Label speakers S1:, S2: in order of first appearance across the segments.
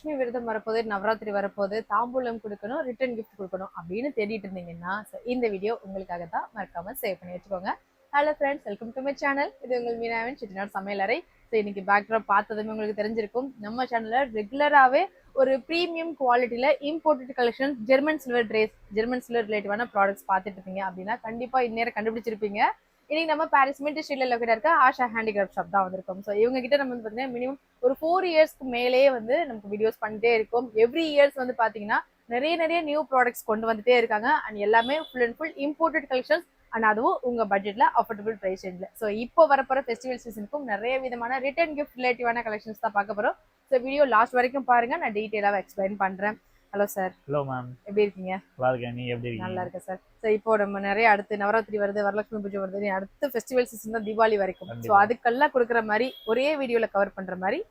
S1: வரலட்சுமி விரதம் வரப்போது, நவராத்திரி வரப்போது, தாம்பூலம் கொடுக்கணும், ரிட்டர்ன் கிஃப்ட் கொடுக்கணும் அப்படின்னு தேடிட்டு இருந்தீங்கன்னா இந்த வீடியோ உங்களுக்காக தான். மறக்காம சேவ் பண்ணி வச்சுக்கோங்க. Hello friends, welcome to my channel. இது உங்கள் மீனாவின் செட்டிநாடு சமையலறை. ஸோ இன்னைக்கு பேக்ட்ராப் பார்த்ததுமே உங்களுக்கு தெரிஞ்சிருக்கும், நம்ம சேனலில் ரெகுலராகவே ஒரு ப்ரீமியம் குவாலிட்டியில் imported collection, German silver trays, German silver ரிலேட்டிவான ப்ராடக்ட்ஸ் பார்த்துட்டு இருப்பீங்க அப்படின்னா கண்டிப்பாக இந்நேரம் கண்டுபிடிச்சிருப்பீங்க. இன்னைக்கு நம்ம பாரிஸ் மின்ட் ஸ்ட்ரீட்ல லொக்கேட் இருக்க ஆஷா ஹேண்டிகிராஃப்ட் ஷாப் தான் வந்திருக்கோம். ஸோ இவங்க கிட்ட நம்ம வந்து பார்த்தீங்கன்னா மினிமம் ஒரு 4 இயர்ஸ்க்கு மேலேயே வந்து நமக்கு வீடியோஸ் பண்ணிட்டே இருக்கும். எவ்ரி இயர்ஸ் வந்து பார்த்தீங்கன்னா நிறைய நியூ ப்ராடக்ட்ஸ் கொண்டு வந்துட்டே இருக்காங்க. அண்ட் எல்லாமே full and full imported collections. And அதுவும் உங்க பட்ஜெட்ல அஃபோர்டபுள் பிரைஸ் ரேஞ்சில். ஸோ இப்போ வரப்போற ஃபெஸ்டிவல் சீசனுக்கும் நிறைய விதமான ரிட்டர்ன் கிஃப்ட் ரிலேட்டிவான கலெக்ஷன்ஸ் தான் பார்க்க போறோம். ஸோ வீடியோ லாஸ்ட் வரைக்கும் பாருங்க, நான் டீட்டெயிலாக எக்ஸ்பிளைன் பண்றேன். Hello sir.
S2: ஹலோ மேம்,
S1: எப்படி இருக்கீங்க?
S2: நல்லா இருக்கேன். நீ எப்படி இருக்கீங்க?
S1: நல்லா இருக்கேன் சார். ஸோ இப்போ நம்ம நிறைய அடுத்து நவராத்திரி வருது, வரலட்சுமி பூஜை வருது, அடுத்த ஃபெஸ்டிவல் சீசன் தான் தீபாவளி வரைக்கும். ஸோ அதுக்கெல்லாம் கொடுக்குற மாதிரி ஒரே வீடியோல கவர் பண்ற மாதிரி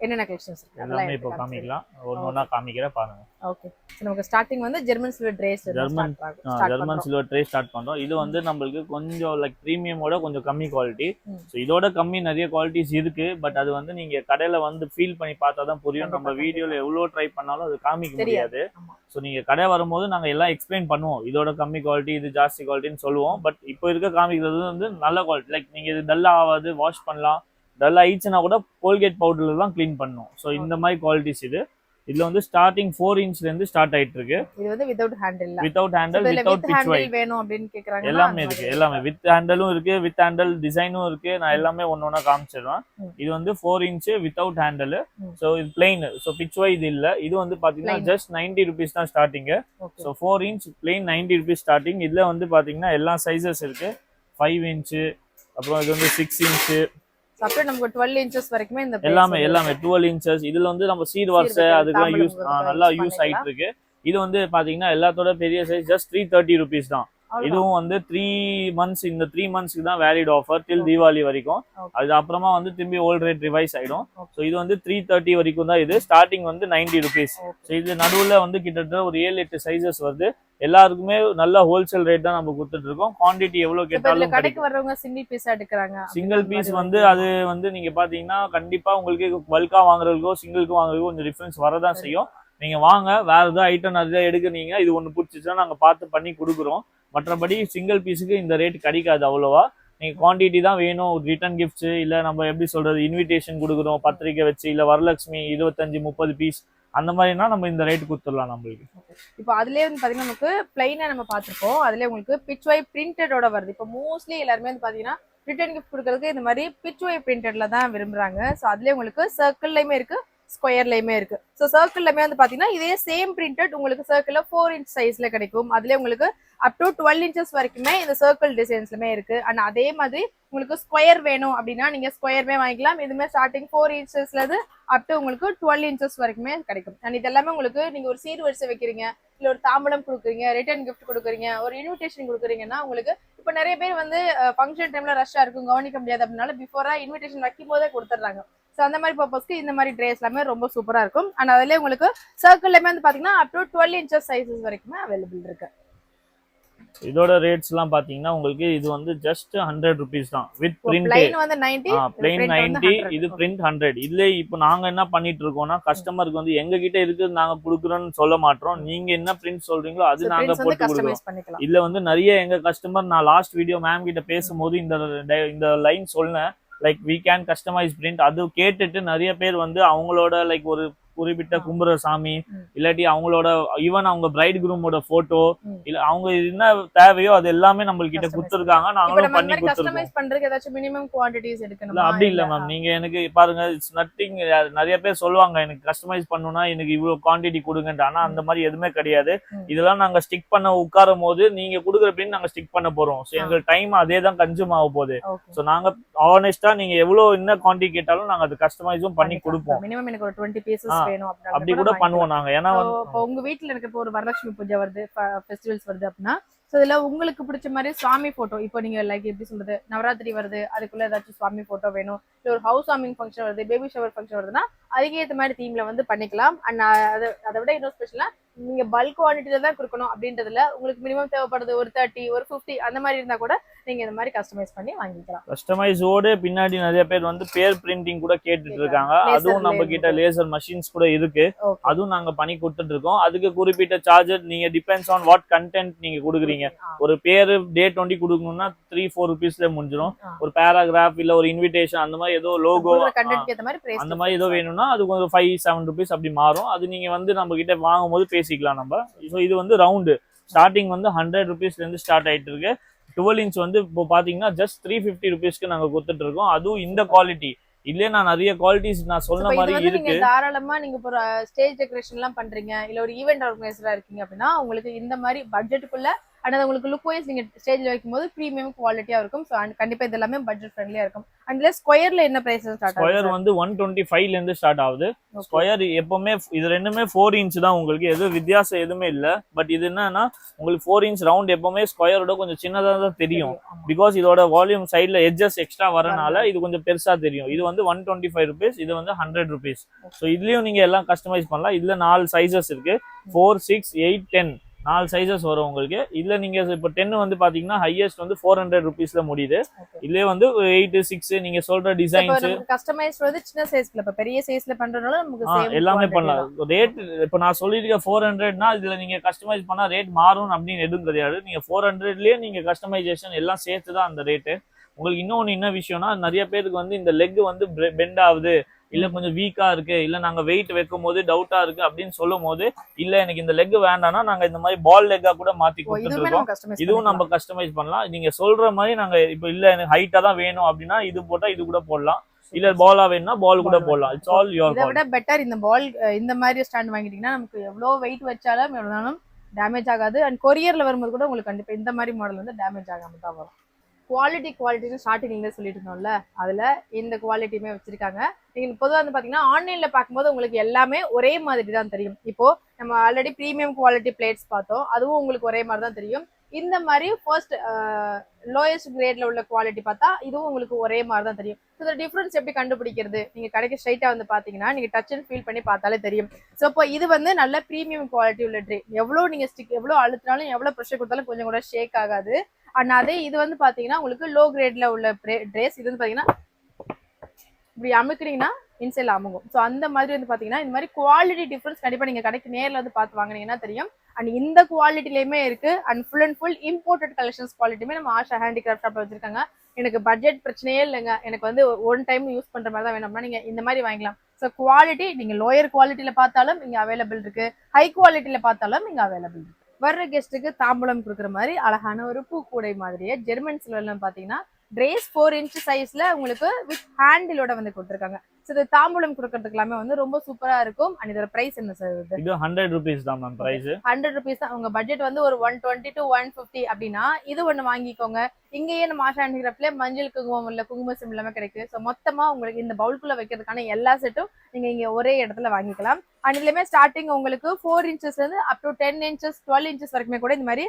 S1: என்னென்ன கலெக்ஷன்ஸ் இருக்கு
S2: எல்லாமே இப்போ காமிக்கலாம். ஒவ்வொன்றா காமிக்கிறேன் பாருங்க.
S1: ஓகே. ஸோ நமக்கு ஸ்டார்டிங் வந்து German silver trays,
S2: German silver tray start பண்றோம். இது வந்து நம்மளுக்கு கொஞ்சம் லைக் பிரீமியமோட கொஞ்சம் கம்மி குவாலிட்டி. ஸோ இதோட கம்மி நிறைய குவாலிட்டிஸ் இருக்கு. பட் அது வந்து நீங்க கடையில வந்து ஃபீல் பண்ணி பார்த்தா தான் புரியும். நம்ம வீடியோல எவ்வளவு ட்ரை பண்ணாலும் அது காமிக்க முடியாது. ஸோ நீங்க கடை வரும்போது நாங்க எல்லாம் எக்ஸ்பிளைன் பண்ணுவோம், இதோட கம்மி குவாலிட்டி, இது ஜாஸ்தி குவாலிட்டின்னு சொல்லுவோம். பட் இப்போ இருக்க காமிக்கிறது வந்து நல்ல குவாலிட்டி. லைக் நீங்க இது டல்லா ஆகாது, வாஷ் பண்ணலாம். டல் ஆயிடுச்சுன்னா கூட கோல்கேட் பவுடர்ல தான் கிளீன் பண்ணும். ஸோ இந்த மாதிரி குவாலிட்டிஸ் இது. இதுல வந்து ஸ்டார்டிங் 4 இன்ச்ல இருந்து ஸ்டார்ட் ஆயிட்டு இருக்கு.
S1: இது வந்து வித்அவுட் ஹேண்டில்,
S2: வித்அவுட் பிட்ச் வை
S1: வேணும் அப்படினு கேக்குறாங்க.
S2: எல்லாமே இருக்கு. எல்லாமே வித் ஹேண்டலும் இருக்கு, வித் ஹேண்டல் டிசைனும் இருக்கு. நான் எல்லாமே ஒண்ணொண்ணா காமிச்சிடுறேன். இது வந்து 4 இன்ச் வித்அவுட் ஹேண்டல். ஸோ இது பிளெயின். ஸோ பிட்ச் வை இது இல்ல. இது வந்து பாத்தீங்கன்னா ஜஸ்ட் 90 rupees தான் starting. So 4 inch plain 90 rupees starting. இதுல வந்து பாத்தீங்கன்னா எல்லா சைஸஸ் இருக்கு. 5 இன்ச், அப்புறம் இது வந்து 6 இன்ச்,
S1: அப்புறம் நமக்கு 12 inches வரைக்குமே இந்த
S2: எல்லாமே 12 inches. இதுல வந்து நம்ம சீட் வர்ஸ் அதுக்கெல்லாம் யூஸ் நல்லா யூஸ் ஆயிட்டு இருக்கு. இது வந்து பாத்தீங்கன்னா எல்லாத்தோட பெரிய சைஸ் ஜஸ்ட் 330 rupees தான். இதுவும் வந்து 3 months, இந்த 3 monthsக்கு தான் வேலிட் ஆஃபர் டில் தீபாவளி வரைக்கும். அது அப்புறமா வந்து திரும்பி ஓல்ட் ரேட் ரிவைஸ் ஆயிடும். ஸோ இது வந்து 330 வரைக்கும் தான். இது ஸ்டார்டிங் வந்து 90 rupees. ஸோ இது நடுவுல வந்து கிட்டத்தட்ட ஒரு 7-8 சைசஸ் வருது. எல்லாருக்குமே நல்ல ஹோல்சேல் ரேட் தான் நம்ம கொடுத்துட்டு இருக்கோம். குவான்டிட்டி எவ்வளவு கேட்டாலும்
S1: கடைக்கு வர்றவங்க சிங்கிள் பீஸ் எடுக்கிறாங்க.
S2: சிங்கிள் பீஸ் வந்து அது வந்து நீங்க பாத்தீங்கன்னா கண்டிப்பா உங்களுக்கு பல்கா வாங்குறதுக்கோ சிங்கிளுக்கு வாங்குறதுக்கோ கொஞ்சம் டிஃபரன்ஸ் வரதான் செய்யும். நீங்க வாங்க, வேற ஏதாவது ஐட்டம் நிறைய எடுக்கிறீங்க, இது ஒண்ணு பிடிச்சிச்சுன்னா நாங்க பார்த்து பண்ணி கொடுக்குறோம். மற்றபடி சிங்கிள் பீஸுக்கு இந்த ரேட் கிடைக்காது அவ்வளவா. நீங்க குவான்டிட்டி தான் வேணும். ரிட்டர்ன் கிஃப்ட்ஸ் இல்ல நம்ம எப்படி சொல்றது, இன்விடேஷன் கொடுக்குறோம் பத்திரிக்கை வச்சு, இல்ல வரலட்சுமி 25-30 பீஸ் அந்த மாதிரினா நம்ம இந்த ரேட் கொடுத்துடலாம் நம்மளுக்கு.
S1: இப்போ அதுலயே வந்து பாத்தீங்கன்னா நமக்கு பிளைனா நம்ம பாத்துருப்போம். அதுலயே உங்களுக்கு பிட்ச் வை பிரிண்டடோட வருது. இப்போ மோஸ்ட்லி எல்லாருமே வந்து பாத்தீங்கன்னா ரிட்டர்ன் கிஃப்ட் கொடுக்கறதுக்கு இந்த மாதிரி பிட்ச் வை பிரிண்டட்ல தான் விரும்புறாங்க. ஸோ அதுலயே உங்களுக்கு சர்க்கிள்லயுமே இருக்கு, ஸ்கொயர்லயுமே இருக்கு. ஸோ சர்க்கிள்லயுமே வந்து பாத்தீங்கன்னா இதே சேம் பிரிண்டட் உங்களுக்கு சர்க்கிள்ல 4 inch சைஸ்ல கிடைக்கும். அதுலயே உங்களுக்கு அப் டு 12 inches வரைக்குமே இந்த சர்க்கிள் டிசைன்ஸ்லுமே இருக்கு. அண்ட் அதே மாதிரி உங்களுக்கு ஸ்கொயர் வேணும் அப்படின்னா நீங்க ஸ்கொயர்மே வாங்கிக்கலாம். இதுமே ஸ்டார்டிங் 4 inchesல இருந்து அப் டு உங்களுக்கு 12 inches வரைக்குமே கிடைக்கும். அண்ட் இது எல்லாமே உங்களுக்கு நீங்க ஒரு சீர் வரிசை வைக்கிறீங்க, இல்ல ஒரு தாம்பலம் கொடுக்குறீங்க, ரிட்டர்ன் கிஃப்ட் கொடுக்குறீங்க, ஒரு இன்விடேஷன் கொடுக்குறீங்கன்னா உங்களுக்கு இப்போ நிறைய பேர் வந்து ஃபங்க்ஷன் டைம்ல ரஷ்ஷா இருக்கும், கவனிக்க முடியாது அப்படின்னால பிஃபோரா இன்விடேஷன் வைக்கும் போதே கொடுத்துட்றாங்க. ஸோ அந்த மாதிரி பர்பஸ்க்கு இந்த மாதிரி ட்ரேஸ் எல்லாமே ரொம்ப சூப்பரா இருக்கும். அண்ட் அதுலேயே உங்களுக்கு சர்க்கிள்லமே வந்து பாத்தீங்கன்னா அப் டு 12 inches சைஸஸ் வரைக்குமே அவைலபிள் இருக்கு.
S2: இதோட ரேட்ஸ் எல்லாம் பாத்தீங்கன்னா உங்களுக்கு இது வந்து ஜஸ்ட் 100 rupees தான். வித் பிரிண்ட்
S1: பிளைன் வந்து 90,
S2: பிளைன் 90, இது பிரிண்ட் 100. இதுல இப்போ நாங்க என்ன பண்ணிட்டு இருக்கோம்னா கஸ்டமருக்கு வந்து எங்க கிட்ட இருக்குது நாங்க குடுக்குறோம்னு சொல்ல மாட்டோம். நீங்க என்ன பிரிண்ட் சொல்றீங்களோ அது நாங்க போட்டு கொடுக்குறோம். இதுல வந்து நிறைய எங்க கஸ்டமர், நான் லாஸ்ட் வீடியோ மேம் கிட்ட பேசும்போது இந்த லைன் சொன்னேன், like we can customize print. அது கேட்டுட்டு நிறைய பேர் வந்து அவங்களோட லைக் ஒரு குறிப்பிட்ட கும்புற சாமி, இல்லாட்டி அவங்களோட ஈவன் அவங்க பிரைட் குரூமோட போட்டோ, இல்ல அவங்க என்ன தேவையோ அது எல்லாமே நம்ம கிட்ட கொடுத்துருக்காங்க. நாங்களும் பண்ணி கொடுத்துருக்கோம். அப்படி இல்ல மேம், நீங்க எனக்கு பாருங்க, இட்ஸ் நத்திங். நிறைய பேர் சொல்லுவாங்க எனக்கு கஸ்டமைஸ் பண்ணணும்னா எனக்கு இவ்வளவு குவான்டிட்டி கொடுங்கன்ட்டு. ஆனா அந்த மாதிரி எதுவுமே கிடையாது. இதெல்லாம் நாங்க ஸ்டிக் பண்ண உட்காரும் போது நீங்க கொடுக்குற பின் நாங்க ஸ்டிக் பண்ண போறோம். ஸோ எங்க டைம் அதே தான் கன்சியூம் ஆக போகுது. ஸோ நாங்க ஆனஸ்டா நீங்க எவ்வளவு என்ன குவான்டிட்டி கேட்டாலும் நாங்க அது கஸ்டமைஸும் பண்ணி கொடுப்போம்.
S1: மினிமம் எனக்கு ஒரு 20 pieces வேணும்
S2: அப்படி கூட பண்ணுவோம் நாங்க. ஏன்னா
S1: உங்க வீட்டுல இருக்க ஒரு வரலட்சுமி பூஜை வருது, ஃபெஸ்டிவல்ஸ் வருது அப்படின்னா சோ இதுல உங்களுக்கு பிடிச்ச மாதிரி சுவாமி போட்டோ, இப்போ நீங்க லைக் எப்படி சொல்றது, நவராத்திரி வருது அதுக்குள்ள ஏதாச்சும் சுவாமி போட்டோ வேணும், இல்ல ஒரு ஹவுஸ் வார்மிங் ஃபங்க்ஷன் வருது, பேபி ஷவர் ஃபங்க்ஷன் வருதுன்னா அதுக்கு ஏற்ற மாதிரி தீம்ல வந்து பண்ணிக்கலாம். அண்ட் அதை விட இன்னும் ஸ்பெஷலா நீங்க பல்க் குவான்டிட்டில தான் கொடுக்கணும் அப்படின்றதுல உங்களுக்கு மினிமம் தேவைப்படுது ஒரு 30 ஒரு 50 அந்த மாதிரி இருந்தா கூட நீங்க இந்த மாதிரி கஸ்டமைஸ் பண்ணி வாங்கிக்கலாம்.
S2: கஸ்டமைஸோட பின்னாடி நிறைய பேர் வந்து பேர் பிரிண்டிங் கூட கேட்டுட்டு இருக்காங்க. அதுவும் நம்ம கிட்ட லேசர் மஷின்ஸ் கூட இருக்கு. அதுவும் நாங்க பண்ணி கொடுத்துட்டு இருக்கோம். அதுக்கு குறிப்பிட்ட சார்ஜர் நீங்க டிபெண்ட்ஸ் ஆன் வாட் கண்டென்ட் நீங்க கொடுக்குறீங்க. ஒரு பேரு டேட் 20 கொடுக்கணும்னா 3-4 ருபீஸ்ல முடிஞ்சிடும். ஒரு பேராகிராஃப் இல்ல ஒரு இன்விடேஷன் அந்த மாதிரி ஏதோ லோகோ அந்த மாதிரி ஏதோ வேணும்னா அது கொஞ்சம் 5-7 ருபீஸ் அப்படி மாறும். அது நீங்க வந்து நம்ம கிட்ட வாங்கும்போது பேசிக்கலாம் நம்ம. ஸோ இது வந்து ரவுண்டு ஸ்டார்டிங் வந்து 100 ருபீஸ்ல இருந்து ஸ்டார்ட் ஆயிட்டு இருக்கு. 12 இன்ச் வந்து இப்போ பாத்தீங்கன்னா ஜஸ்ட் 350 ருபீஸ்க்கு நாங்க கொடுத்துட்டு இருக்கோம். அதுவும் இந்த குவாலிட்டி இல்லையே. நான் நிறைய குவாலிட்டிஸ் நான் சொன்ன மாதிரி இருக்கு.
S1: தாராளமா நீங்க இப்போ ஸ்டேஜ் டெக்கரேஷன் எல்லாம் பண்றீங்க இல்ல ஒரு ஈவென்ட் ஆர்கனைசரா இருக்கீங்க அப்படின்னா உங்களுக்கு இந்த மாதிரி பட்ஜெட்டுக்குள்ள அண்ட் உங்களுக்கு லுக் வைஸ் நீங்க ஸ்டேஜ்ல வைக்கும்போது பிரீமியம் குவாலிட்டியா இருக்கும். ஸோ கண்டிப்பா இது எல்லாமே பட்ஜெட் ஃப்ரெண்ட்லியா இருக்கும். அண்ட் ஸ்கொயர்ல என்ன பிரைஸ் ஸ்டார்ட் ஆகுது?
S2: ஸ்கொயர் வந்து 125ல இருந்து ஸ்டார்ட் ஆகுது. ஸ்கொயர் எப்பவுமே இது ரெண்டுமே 4 இன்ச் தான். உங்களுக்கு எதுவும் வித்தியாசம் எதுவுமே இல்ல. பட் இது என்னன்னா உங்களுக்கு 4 இன்ச் ரவுண்ட் எப்பவுமே ஸ்கொயரோட கொஞ்சம் சின்னதா தான் தெரியும். பிகாஸ் இதோட வால்யூம் சைட்ல எட்ஜஸ் எக்ஸ்ட்ரா வரனால இது கொஞ்சம் பெருசா தெரியும். இது வந்து 125 ருபீஸ், இது வந்து 100 ருபீஸ். ஸோ இதுலயும் நீங்க எல்லாம் கஸ்டமைஸ் பண்ணலாம். இதுல 4 சைசஸ் இருக்கு. 4, 6, 8, 10 4 சைசஸ் வரும் உங்களுக்கு. இதுல நீங்க இப்போ 10 வந்து பாத்தீங்கன்னா ஹையஸ்ட் வந்து 400 ருபீஸ்ல முடியுது. இதுலயே வந்து 8, 6 நீங்க சொல்ற டிசைன்ஸ்
S1: கஸ்டமைஸ் வந்து சின்ன சைஸ்ல இப்ப பெரிய சைஸ்ல பண்றதுனால நமக்கு
S2: எல்லாமே பண்ணலாம். ரேட் இப்போ நான் சொல்லிருக்க 400னா இதுல நீங்க கஸ்டமைஸ் பண்ணா ரேட் மாறும் அப்படின்னு எதுவும் கிடையாது. நீங்க 400லயே நீங்க கஸ்டமைசேஷன் எல்லாம் சேர்த்து தான் அந்த ரேட்டு. உங்களுக்கு இன்னொன்னு என்ன விஷயம்னா நிறைய பேருக்கு வந்து இந்த லெக் வந்து பெண்ட் ஆகுது இல்ல கொஞ்சம் வீக்கா இருக்கு இல்ல நாங்க வெயிட் வைக்கும் போது டவுட்டா இருக்கு அப்படின்னு சொல்லும் போது இல்ல எனக்கு இந்த லெக் வேண்டாம்னா நாங்க இந்த மாதிரி பால் லெக்கா கூட மாத்தி கொடுத்துட்டு இருக்கோம். இதுவும் நம்ம கஸ்டமைஸ் பண்ணலாம். நீங்க சொல்ற மாதிரி நாங்க இப்ப இல்ல எனக்கு ஹைட்டா தான் வேணும் அப்படின்னா இது போட்டா இது கூட போடலாம். இல்ல பாலா வேணும்னா பால் கூட போடலாம். இட்ஸ் ஆல் யுவர் கால்.
S1: இதை விட பெட்டர் இந்த பால் இந்த மாதிரி ஸ்டாண்ட் வாங்கிட்டீங்கன்னா நமக்கு எவ்வளவு வெயிட் வச்சாலும் எவ்வளவு டேமேஜ் ஆகாது. அண்ட் கொரியர்ல வரும்போது கூட உங்களுக்கு கண்டிப்பா இந்த மாதிரி மாடல் வந்து டேமேஜ் ஆகாம தான் வரும். குவாலிட்டின்னு ஸ்டார்டிங்ல சொல்லிட்டு இருந்தோம்ல, அதுல இந்த குவாலிட்டியுமே வச்சிருக்காங்க. நீங்க பொதுவாக வந்து பாத்தீங்கன்னா ஆன்லைன்ல பார்க்கும்போது உங்களுக்கு எல்லாமே ஒரே மாதிரி தான் தெரியும். இப்போ நம்ம ஆல்ரெடி பிரீமியம் குவாலிட்டி பிளேட்ஸ் பார்த்தோம், அதுவும் உங்களுக்கு ஒரே மாதிரி தான் தெரியும். இந்த மாதிரி ஃபர்ஸ்ட் லோயஸ்ட் கிரேட்ல உள்ள குவாலிட்டி பார்த்தா இதுவும் உங்களுக்கு ஒரே மாதிரி தான் தெரியும். ஸோ டிஃபரன்ஸ் எப்படி கண்டுபிடிக்கிறது? நீங்க கடைக்கு ஸ்ட்ரைட்டா வந்து பாத்தீங்கன்னா நீங்க டச் அண்ட் ஃபீல் பண்ணி பார்த்தாலே தெரியும். ஸோ இப்போ இது வந்து நல்ல பிரீமியம் குவாலிட்டி உள்ள ட்ரே. எவ்வளவு நீங்க ஸ்டிக் எவ்வளவு அழுத்தினாலும் எவ்வளவு ப்ரெஷர் கொடுத்தாலும் கொஞ்சம் கூட ஷேக் ஆகாது. அண்ட் அதே இது வந்து பாத்தீங்கன்னா உங்களுக்கு லோ கிரேட்ல உள்ள ட்ரேஸ். இது வந்து பாத்தீங்கன்னா இப்படி அமுக்குனீங்கன்னா இன்சைட்ல அமுகும். ஸோ அந்த மாதிரி வந்து பாத்தீங்கன்னா இந்த மாதிரி குவாலிட்டி டிஃபரன்ஸ் கண்டிப்பா நீங்க கடைக்கு நேரில் வந்து பார்த்து வாங்கினீங்கன்னா தெரியும். அண்ட் இந்த குவாலிட்டிலயுமே இருக்கு. And full and full imported collections குவாலிட்டியுமே நம்ம ஆஷா ஹேண்டிகிராஃப்ட் ஷாப்ல வச்சிருக்காங்க. எனக்கு பட்ஜெட் பிரச்சனையே இல்லைங்க, எனக்கு வந்து ஒன் டைம் யூஸ் பண்ற மாதிரி தான் வேணும்னா நீங்க இந்த மாதிரி வாங்கிக்கலாம். ஸோ குவாலிட்டி நீங்க லோயர் குவாலிட்டியில பார்த்தாலும் இங்க அவைலபிள் இருக்கு, ஹை குவாலிட்டியில பார்த்தாலும் இங்க அவைலபிள் இருக்கு. வர்ற கெஸ்ட்டுக்கு தாம்பூலம் கொடுக்குற மாதிரி அழகான ஒரு பூக்கூடை மாதிரியே ஜெர்மன் சில்வர்ல பாத்தீங்கன்னா ட்ரேஸ் 4 இன்ச் சைஸ்ல உங்களுக்கு வித் ஹேண்டிலோட வந்து கொடுத்துருக்காங்க. ஸோ இது தாம்பூலம் கொடுக்கறதுக்கு எல்லாமே வந்து ரொம்ப சூப்பரா இருக்கும். அண்ட் இதோட பிரைஸ் என்ன சார்?
S2: இது 100 ருபீஸ் தான் மேம் பிரைஸ்.
S1: 100 ருபீஸ் தான். உங்க பட்ஜெட் வந்து ஒரு 120 to 150 அப்படின்னா இது ஒண்ணு வாங்கிக்கோங்க. இங்கேயே நம்ம ஆஷா ஹேண்டிகிராஃப்ட்ல மஞ்சள் குங்குமம் இல்ல குங்கும சிம் எல்லாமே கிடைக்கும். ஸோ மொத்தமா உங்களுக்கு இந்த பவுல்குள்ள வைக்கிறதுக்கான எல்லா செட்டும் நீங்க இங்க ஒரே இடத்துல வாங்கிக்கலாம். அண்ட் இதுலயுமே ஸ்டார்டிங் உங்களுக்கு 4 இன்ச்சஸ் இருந்து அப் டு 10 இன்ச்சஸ் 12 இன்ச்சஸ் வரைக்குமே கூட இந்த மாதிரி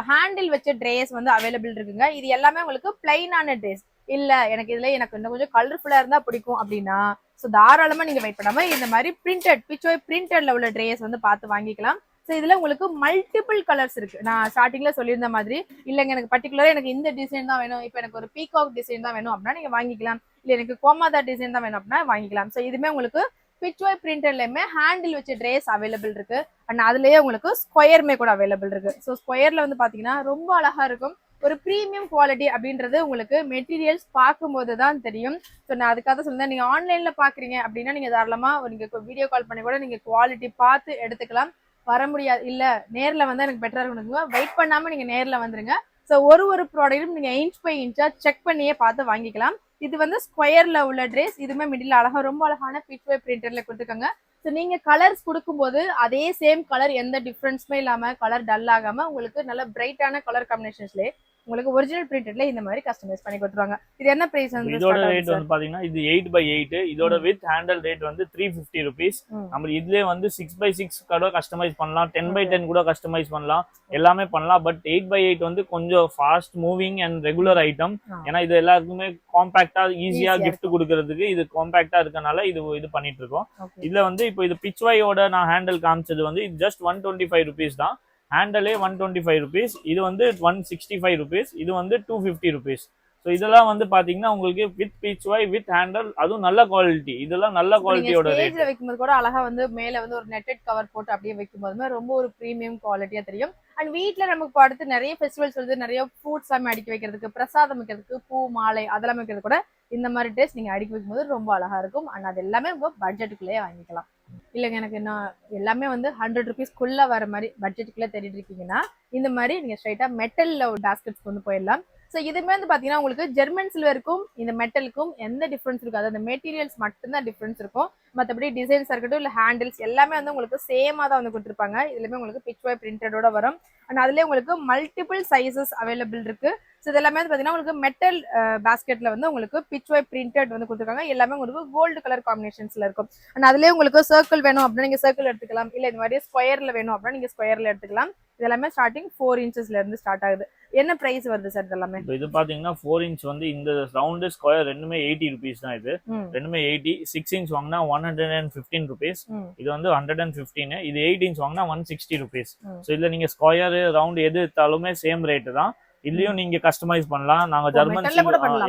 S1: ஹேண்டில் வச்ச ட்ரேஸ் வந்து அவைலபிள் இருக்குங்க. இது எல்லாமே உங்களுக்கு பிளைனான ட்ரேஸ். இல்ல எனக்கு இதுல எனக்கு இன்னும் கொஞ்சம் கலர்ஃபுல்லா இருந்தா பிடிக்கும் அப்படின்னா ஸோ தாராளமா நீங்க வெயிட் பண்ணாம இந்த மாதிரி பிரிண்டட் பிச்சோய் பிரிண்டட்ல உள்ள ட்ரேஸ் வந்து பார்த்து வாங்கிக்கலாம். ஸோ இதுல உங்களுக்கு மல்டிபிள் கலர்ஸ் இருக்கு. நான் ஸ்டார்டிங்ல சொல்லியிருந்த மாதிரி இல்லைங்க எனக்கு பர்டிகுலரா எனக்கு இந்த டிசைன் தான் வேணும், இப்போ எனக்கு ஒரு பீகாக் டிசைன் தான் வேணும் அப்படின்னா நீங்க வாங்கிக்கலாம். இல்ல எனக்கு கோமாதா டிசைன் தான் வேணும் அப்படின்னா வாங்கிக்கலாம். ஸோ இதுமே உங்களுக்கு பிச்வாய் பிரிண்டர்லயுமே ஹேண்டில் வச்ச ட்ரேஸ் அவைலபிள் இருக்கு. அண்ட் அதுலயே உங்களுக்கு ஸ்கொயருமே கூட அவைலபிள் இருக்கு. ஸோ ஸ்கொயர்ல வந்து பாத்தீங்கன்னா ரொம்ப அழகா இருக்கும். ஒரு பிரீமியம் குவாலிட்டி அப்படின்றது உங்களுக்கு மெட்டீரியல்ஸ் பார்க்கும்போது தான் தெரியும். ஸோ நான் அதுக்காக சொல்லுறேன், நீங்க ஆன்லைன்ல பாக்குறீங்க அப்படின்னா நீங்க தாராளமா நீங்க வீடியோ கால் பண்ணி கூட நீங்க குவாலிட்டி பார்த்து எடுத்துக்கலாம். வர முடியாது இல்ல நேர்ல வந்தா எனக்கு பெட்டரா இருக்கும், வெயிட் பண்ணாம நீங்க நேர்ல வந்துருங்க. ஸோ ஒரு ப்ராடக்ட்டும் நீங்க இன்ச் பை இன்ச்சா செக் பண்ணியே பார்த்து வாங்கிக்கலாம். இது வந்து ஸ்கொயர்ல உள்ள ட்ரெஸ். இதுமே மிடில் அழகா ரொம்ப அழகான பிச்வாய் பிரிண்டர்ல கொடுத்துருக்காங்க. ஸோ நீங்க கலர்ஸ் கொடுக்கும்போது அதே சேம் கலர் எந்த டிஃப்ரென்ஸுமே இல்லாம கலர் டல் ஆகாம உங்களுக்கு நல்ல பிரைட்டான கலர் காம்பினேஷன்ஸ்லேயே உங்களுக்கு ஒரிஜினல் பிரிண்டட்ல இந்த மாதிரி கஸ்டமைஸ் பண்ணி கொடுத்துருவாங்க. இது என்ன பிரைஸ் வந்து
S2: இதோட ரேட் வந்து பாத்தீங்கன்னா இது 8x8 இதோட வித் ஹேண்டல் ரேட் வந்து 350 rupees. நம்ம இதுலயே வந்து 6x6 கூட கஸ்டமைஸ் பண்ணலாம், 10x10 கூட கஸ்டமைஸ் பண்ணலாம், எல்லாமே பண்ணலாம். பட் 8x8 வந்து கொஞ்சம் fast moving and regular item. ஏன்னா இது எல்லாருக்குமே காம்பாக்டா ஈஸியா கிஃப்ட் கொடுக்கறதுக்கு இது காம்பாக்டா இருக்கனால இது பண்ணிட்டு இருக்கோம். இதுல வந்து இப்போ இது பிச்வாயோட நான் ஹேண்டல் காமிச்சது வந்து இது ஜஸ்ட் 125 rupees தான். ஹேண்டலே 125 rupees, இது வந்து 165 rupees, இது வந்து 250 rupees. ஸோ இதெல்லாம் வந்து பாத்தீங்கன்னா உங்களுக்கு வித் பிச்வாய் வித் ஹேண்டல், அதுவும் நல்ல குவாலிட்டி. இதெல்லாம் நல்ல குவாலிட்டியோட ரேட்.
S1: வைக்கும்போது கூட அழகா வந்து மேல வந்து ஒரு நெட்டட் கவர் போட்டு அப்படியே வைக்கும்போது ரொம்ப ஒரு பிரீமியம் குவாலிட்டியா தெரியும். அண்ட் வீட்டுல நமக்கு அடுத்து நிறைய ஃபெஸ்டிவல்ஸ் வருது, நிறைய ஃப்ரூட்ஸ் எல்லாமே அடுக்கி வைக்கிறதுக்கு, பிரசாதம் வைக்கிறதுக்கு, பூ மாலை அதெல்லாம் வைக்கிறது கூட இந்த மாதிரி ட்ரெஸ் நீங்க அடுக்கி வைக்கும்போது ரொம்ப அழகா இருக்கும். அண்ட் அது எல்லாமே உங்க பட்ஜெட்டுக்குள்ளேயே வாங்கிக்கலாம். இல்லைங்க எனக்கு நான் எல்லாமே வந்து 100 rupeesக்குள்ள வர மாதிரி பட்ஜெட்டுக்குள்ள தேடிட்டு இருக்கீங்கன்னா இந்த மாதிரி நீங்க ஸ்ட்ரைட்டா மெட்டல்ல ஒரு பேஸ்கெட்ஸ் கொண்டு போயிடலாம். ஸோ இதுமே வந்து பாத்தீங்கன்னா உங்களுக்கு ஜெர்மன் சில்வருக்கும் இந்த மெட்டலுக்கும் எந்த டிஃபரன்ஸ் இருக்காது, அந்த மெட்டீரியல்ஸ் மட்டும்தான் டிஃபரன்ஸ் இருக்கும். மற்றபடி டிசைன்ஸ் இருக்கட்டும் இல்லை ஹேண்டில்ஸ் எல்லாமே வந்து உங்களுக்கு சேமா தான் வந்து கொடுத்துருப்பாங்க. இதுலயுமே உங்களுக்கு பிச்வாய் பிரிண்டடோட வரும். அண்ட் அதுலேயே உங்களுக்கு மல்டிபிள் சைசஸ் அவைலபிள் இருக்கு. ஸோ இது எல்லாமே வந்து பார்த்தீங்கன்னா உங்களுக்கு மெட்டல் பேஸ்கெட்ல வந்து உங்களுக்கு பிச்வாய் பிரிண்டட் வந்து கொடுத்துருக்காங்க. எல்லாமே உங்களுக்கு கோல்டு கலர் காம்பினேஷன்ஸ்ல இருக்கும். அண்ட் அதுலேயே உங்களுக்கு சர்க்கிள் வேணும் அப்படின்னா நீங்க சர்க்கிள் எடுத்துக்கலாம், இல்லை இந்த மாதிரி ஸ்கொயர்ல வேணும் அப்படின்னா நீங்க ஸ்கொயர்ல எடுத்துக்கலாம். இது எல்லாமே ஸ்டார்டிங் 4 inchesல இருந்து ஸ்டார்ட் ஆகுது. என்ன பிரைஸ் வருது சார் இதெல்லாமே?
S2: இது பாத்தீங்கன்னா 4 inch வந்து இந்த ரவுண்டு ஸ்கொயர் ரெண்டுமே 80 rupees தான். இது ரெண்டுமே 80. 6 inch வாங்கினா 115 rupees, இது வந்து 115. இது 8 inch வாங்கினா 160 rupees. ஸோ இதுல நீங்க ஸ்கொயர் ரவுண்ட் எது எடுத்தாலுமே சேம் ரேட்டு தான். இதுலயும் நீங்க கஸ்டமைஸ் பண்ணலாம். நாங்க ஜெர்மன்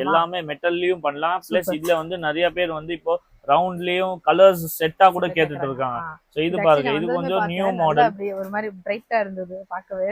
S2: எல்லாமே மெட்டல்லயும் பண்ணலாம். பிளஸ் இதுல வந்து நிறைய பேர் வந்து இப்போ ரவுண்ட்லயும் கலர்ஸ் செட்டா கூட கேட்டுட்டு இருக்காங்க. சோ இது பாருங்க, இது கொஞ்சம் நியூ மாடல்.
S1: அப்படியே ஒரு மாதிரி பிரைட்டா இருந்தது பார்க்கவே.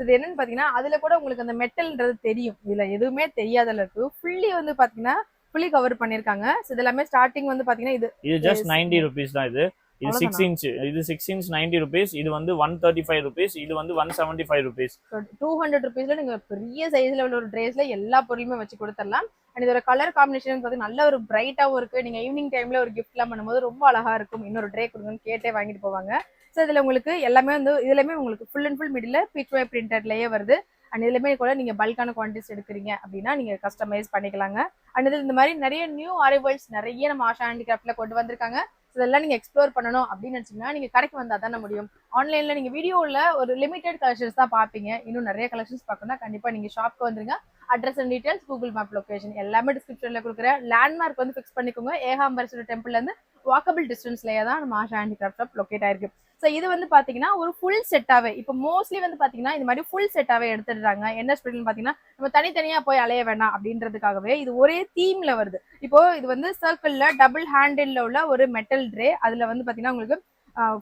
S1: இது என்னன்னு பாத்தீங்கன்னா அதுல கூட உங்களுக்கு அந்த மெட்டல்ன்றது தெரியும், இதுல எதுவுமே தெரியாத அளவுக்கு ஃபுல்லி வந்து பாத்தீங்கன்னா ஃபுல்லி கவர் பண்ணிருக்காங்க. இது எல்லாமே ஸ்டார்டிங் வந்து பாத்தீங்கன்னா இது
S2: ஜஸ்ட் 90 rupees தான். இது 6 inch, இது 6 inch 90 rupees, இது வந்து 135 rupees, இது வந்து 175 rupees.
S1: 200 rupeesல நீங்க பெரிய சைஸ்ல உள்ள ஒரு ட்ரேஸ்ல எல்லா பொருளுமே வச்சு கொடுத்துடலாம். அண்ட் இதோட கலர் காம்பினேஷன் பாத்தீங்கன்னா நல்ல ஒரு பிரைட்டாவும் இருக்கு. நீங்க ஈவினிங் டைம்ல ஒரு கிஃப்ட் எல்லாம் பண்ணும்போது ரொம்ப அழகா இருக்கும். இன்னொரு ட்ரே கொடுங்கன்னு கேட்டே வாங்கிட்டு போவாங்க. ஸோ இதுல உங்களுக்கு எல்லாமே வந்து இதுலயுமே உங்களுக்கு full and full middle Pichwai பிரிண்டட்லயே வருது. அண்ட் இதுலயுமே கூட நீங்க பல்கான குவான்டிட்டிஸ் எடுக்கிறீங்க அப்படின்னா நீங்க கஸ்டமைஸ் பண்ணிக்கலாங்க. அண்ட் இது இந்த மாதிரி நிறைய நியூ அரைவல்ஸ் நிறைய நம்ம ஆஷா ஹேண்டிகிராஃப்ட்ல கொண்டு வந்திருக்காங்க. இதெல்லாம் நீங்க எக்ஸ்ப்ளோர் பண்ணணும் அப்படின்னு நினைச்சீங்கன்னா நீங்க கடைக்கு வந்தா தானே முடியும். ஆன்லைன்ல நீங்க வீடியோல ஒரு லிமிடெட் கலெக்ஷன்ஸ் தான் பாப்பீங்க. இன்னும் நிறைய கலெக்ஷன்ஸ் பார்க்கணும்னா கண்டிப்பா நீங்க ஷாப்க்கு வந்துருங்க. Address and details, Google map location எல்லாமே டிஸ்கிரிப்ஷன்ல கொடுக்குறேன். லேண்ட்மார்க் வந்து ஃபிக்ஸ் பண்ணிக்கோங்க. ஏகாம்பரேஸ்வரர் டெம்பிள்ல இருந்து வாக்கபிள் டிஸ்டன்ஸ்லயே தான் நம்ம ஆஷா ஹேண்டிகிராஃப்ட் ஷாப் லொகேட் ஆயிருக்கு. ஸோ இது வந்து பாத்தீங்கன்னா ஒரு ஃபுல் செட்டாவே இப்போ மோஸ்ட்லி வந்து பாத்தீங்கன்னா இந்த மாதிரி ஃபுல் செட்டாவே எடுத்துடுறாங்க. என்ன ஸ்பெஷல் பாத்தீங்கன்னா நம்ம தனித்தனியா போய் அலைய வேண்டாம் அப்படின்றதுக்காகவே இது ஒரே தீம்ல வருது. இப்போ இது வந்து சர்க்கிள்ல டபுள் ஹேண்டில்ல உள்ள ஒரு மெட்டல் ட்ரே. அதுல வந்து பாத்தீங்கன்னா உங்களுக்கு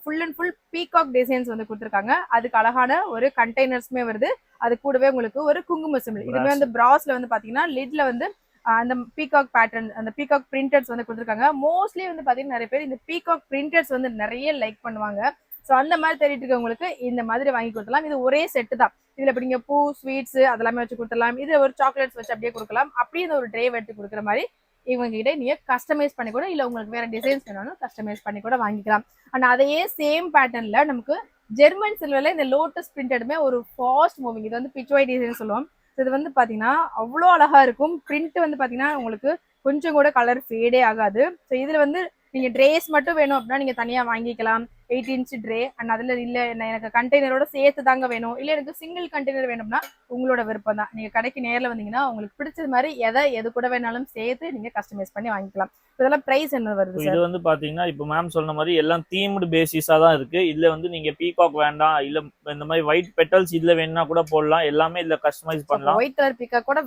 S1: full and full peacock designs வந்து கொடுத்துருக்காங்க. அதுக்கு அழகான ஒரு கண்டெய்னர்ஸ்மே வருது. அது கூடவே உங்களுக்கு ஒரு குங்கும சிம்பிள். இதுவே வந்து பிராஸ்ல வந்து பாத்தீங்கன்னா லிட்ல வந்து அந்த பீகாக் பேட்டர்ன், அந்த பீகாக் பிரிண்டர்ஸ் வந்து கொடுத்துருக்காங்க. மோஸ்ட்லி வந்து பாத்தீங்கன்னா நிறைய பேர் இந்த பீகாக் பிரிண்டர்ஸ் வந்து நிறைய லைக் பண்ணுவாங்க. ஸோ அந்த மாதிரி தேடிட்டு இருக்கவங்களுக்கு இந்த மாதிரி வாங்கி கொடுத்துலாம். இது ஒரே செட்டு தான். இதுல இப்ப நீங்க பூ, ஸ்வீட்ஸ் அதெல்லாமே வச்சு கொடுத்துடலாம். இது ஒரு சாக்லேட்ஸ் வச்சு அப்படியே கொடுக்கலாம். அப்படியே இந்த ஒரு ட்ரே எடுத்து கொடுக்குற மாதிரி இவங்க கிட்ட நீங்க கஸ்டமைஸ் பண்ணி கூட, இல்ல உங்களுக்கு வேற டிசைன்ஸ் வேணாலும் கஸ்டமைஸ் பண்ணி கூட வாங்கிக்கலாம். ஆனா அதையே சேம் பேட்டர்ன்ல நமக்கு ஜெர்மன் சில்வர்ல இந்த லோட்டஸ் பிரிண்டடுமே ஒரு ஃபாஸ்ட் மூவிங். இது வந்து பிச்வாய் டிசைன் சொல்லுவோம். இது வந்து பாத்தீங்கன்னா அவ்வளோ அழகா இருக்கும். பிரிண்ட் வந்து பாத்தீங்கன்னா உங்களுக்கு கொஞ்சம் கூட கலர் ஃபேடே ஆகாது. ஸோ இதுல வந்து நீங்க ட்ரேஸ் மட்டும் வேணும் அப்படின்னா நீங்க தனியா வாங்கிக்கலாம். 8 inch ட்ரே. அண்ட் அதுல இல்ல எனக்கு கண்டெய்னரோட சேர்த்து தாங்க வேணும், இல்ல எனக்கு சிங்கிள் கண்டெய்னர் வேணும்னா உங்களோட விருப்பம் தான். நீங்க கடைக்கு நேரில் வந்தீங்கன்னா உங்களுக்கு பிடிச்சது மாதிரி எது கூட வேணாலும் சேர்த்து நீங்க கஸ்டமைஸ் பண்ணி வாங்கிக்கலாம். இதெல்லாம் பிரைஸ் என்ன வருது?
S2: இது வந்து பாத்தீங்கன்னா இப்போ மேம் சொன்ன மாதிரி எல்லாம் தீம்டு பேசிஸா தான் இருக்கு. இதுல வந்து நீங்க பீகாக் வேண்டாம், இல்ல இந்த மாதிரி ஒயிட் பெட்டல்ஸ் இதுல வேணா கூட போடலாம். எல்லாமே இதுல கஸ்டமைஸ் பண்ணலாம்.
S1: ஒயிட் கலர் பீகாக் கூட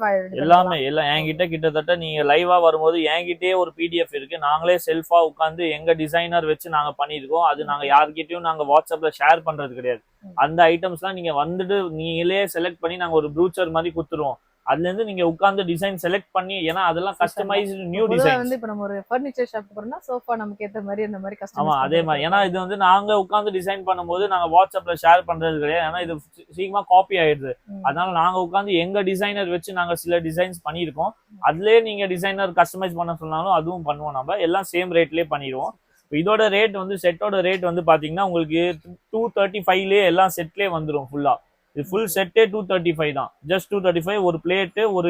S2: எல்லாமே எல்லாம் என்கிட்ட கிட்டத்தட்ட நீங்க லைவா வரும்போது என்கிட்டயே ஒரு PDF இருக்கு. நாங்களே செல்ஃபா உட்காந்து எங்க டிசைனர் வச்சு நாங்க பண்ணிருக்கோம். அது நாங்க யார்கிட்டயும் நாங்க வாட்ஸ்அப்ல ஷேர் பண்றது கிடையாது. அந்த ஐட்டம்ஸ் எல்லாம் நீங்க வந்துட்டு நீங்களே செலக்ட் பண்ணி நாங்க ஒரு ப்ரூச்சர் மாதிரி கொடுத்துருவோம். அதுல இருந்து நீங்க உட்கார்ந்து டிசைன் செலக்ட் பண்ணி, ஏன்னா அதெல்லாம் கஸ்டமைஸ்டு நியூ டிசைன்.
S1: வந்து இப்ப நம்ம ஒரு ஃபர்னிச்சர் ஷாப் போறோம்னா சோஃபா நமக்கு ஏத்த மாதிரி அந்த மாதிரி கஸ்டமைஸ்.
S2: ஆமா அதே மாதிரி. ஏன்னா இது வந்து நாங்க உட்கார்ந்து டிசைன் பண்ணும்போது நாங்க வாட்ஸ்அப்ல ஷேர் பண்றது கிடையாது. ஏன்னா இது சீக்கிரமா காப்பி ஆயிடுது. அதனால நாங்க உட்கார்ந்து எங்க டிசைனர் வச்சு நாங்க சில டிசைன்ஸ் பண்ணிருக்கோம். அதுலயே நீங்க டிசைனர் கஸ்டமைஸ் பண்ண சொன்னாலும் அதுவும் பண்ணுவோம். நம்ம எல்லாம் சேம் ரேட்லயே பண்ணிடுவோம். இதோட ரேட் வந்து செட்டோட ரேட் வந்து பாத்தீங்கன்னா உங்களுக்கு 235லயே எல்லாம் செட்லயே வந்துடும் ஃபுல்லா. இது ஃபுல் செட்டே 235 தான். ஜஸ்ட் 235. ஒரு பிளேட்டு, ஒரு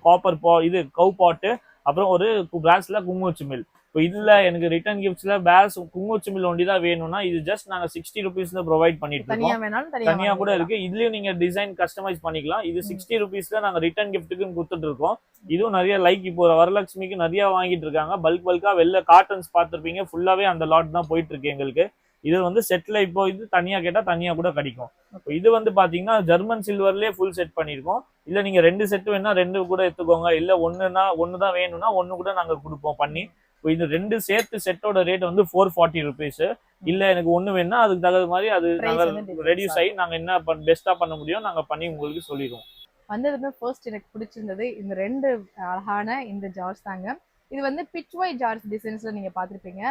S2: காப்பர் இது கவ் பாட்டு, அப்புறம் ஒரு பிராஸ்ல குங்குமச்சிமில். இப்போ இதுல எனக்கு ரிட்டர்ன் கிஃப்ட்ஸ்ல பேஸ் குங்குமச்சிமில் ஒண்டி தான் வேணும்னா இது ஜஸ்ட் நாங்க 60 ருபீஸ்ல ப்ரொவைட் பண்ணிட்டு
S1: தனியா
S2: இருக்கோம்.
S1: வேணாலும்
S2: தனியா கூட இருக்கு. இதுலயும் நீங்க டிசைன் கஸ்டமைஸ் பண்ணிக்கலாம். இது 60 ருபீஸ்ல நாங்க ரிட்டர்ன் கிஃப்ட்டுக்கு கொடுத்துட்டு இருக்கோம். இதுவும் நிறைய லைக் இப்போ வரலட்சுமிக்கு நிறைய வாங்கிட்டு இருக்காங்க. பல்கா வெளில காட்டன்ஸ் பார்த்துருப்பீங்க, ஃபுல்லாவே அந்த லாட் தான் போயிட்டு இருக்கு எங்களுக்கு. இது வந்து செட்ல இப்போ இது தனியா கேட்டா தனியா கூட கிடைக்கும். இது வந்து பாத்தீங்கன்னா ஜெர்மன் சில்வர்லயே ஃபுல் செட் பண்ணிருக்கோம். இல்ல நீங்க 2 செட் வேணா 2 கூட எடுத்துக்கோங்க. இல்ல ஒன்னு தான் வேணும்னா ஒன்னு கூட நாங்க கொடுப்போம் பண்ணி. இது 2 சேர்த்து செட்டோட ரேட் வந்து 440 ருபீஸ். இல்ல எனக்கு ஒண்ணு வேணா அதுக்கு தகுந்த மாதிரி அது நாங்க ரெடியூஸ் ஆகி நாங்க என்ன பெஸ்டா பண்ண முடியும் நாங்க பண்ணி உங்களுக்கு சொல்லிடுவோம்.
S1: வந்ததுமே ஃபர்ஸ்ட் எனக்கு பிடிச்சிருந்தது இந்த 2 அழகான இந்த ஜார்ஸ் தாங்க. இது வந்து பிட்ச் ஒய் ஜார்ஸ் டிசைன்ஸ்ல நீங்க பாத்திருப்பீங்க.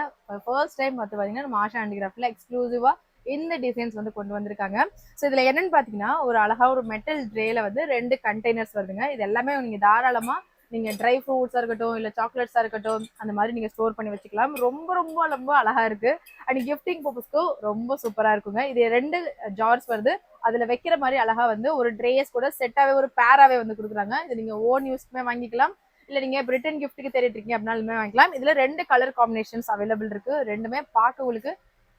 S1: ஃபர்ஸ்ட் டைம் பார்த்து பாத்தீங்கன்னா நம்ம ஆஷா ஹேண்டிகிராஃப்ட்ல எக்ஸ்க்ளூசிவா இந்த டிசைன்ஸ் வந்து கொண்டு வந்திருக்காங்க. ஸோ இதுல என்னன்னு பாத்தீங்கன்னா ஒரு அழகா ஒரு மெட்டல் ட்ரேல வந்து 2 கண்டெய்னர்ஸ் வருதுங்க. இது எல்லாமே நீங்க தாராளமா நீங்க ட்ரை ஃப்ரூட்ஸா இருக்கட்டும் இல்ல சாக்லேட்ஸா இருக்கட்டும் அந்த மாதிரி நீங்க ஸ்டோர் பண்ணி வச்சுக்கலாம். ரொம்ப ரொம்ப ரொம்ப அழகா இருக்கு. அண்ட் கிஃப்டிங் பர்பஸ்க்கு ரொம்ப சூப்பரா இருக்குங்க. இது 2 ஜார்ஸ் வருது. அதுல வைக்கிற மாதிரி அழகா வந்து ஒரு ட்ரேஸ் கூட செட்டாவே ஒரு பேராவே வந்து கொடுக்குறாங்க. இது நீங்க ஓன் யூஸ்க்குமே வாங்கிக்கலாம். இல்ல நீங்க பிரிட்டன் கிஃப்ட்டுக்கு தேடிட்டு இருக்கீங்க அப்படின்னாலுமே வாங்கிக்கலாம். இதுல 2 கலர் காம்பினேஷன்ஸ் அவைலபிள் இருக்கு. ரெண்டுமே பார்க்க உங்களுக்கு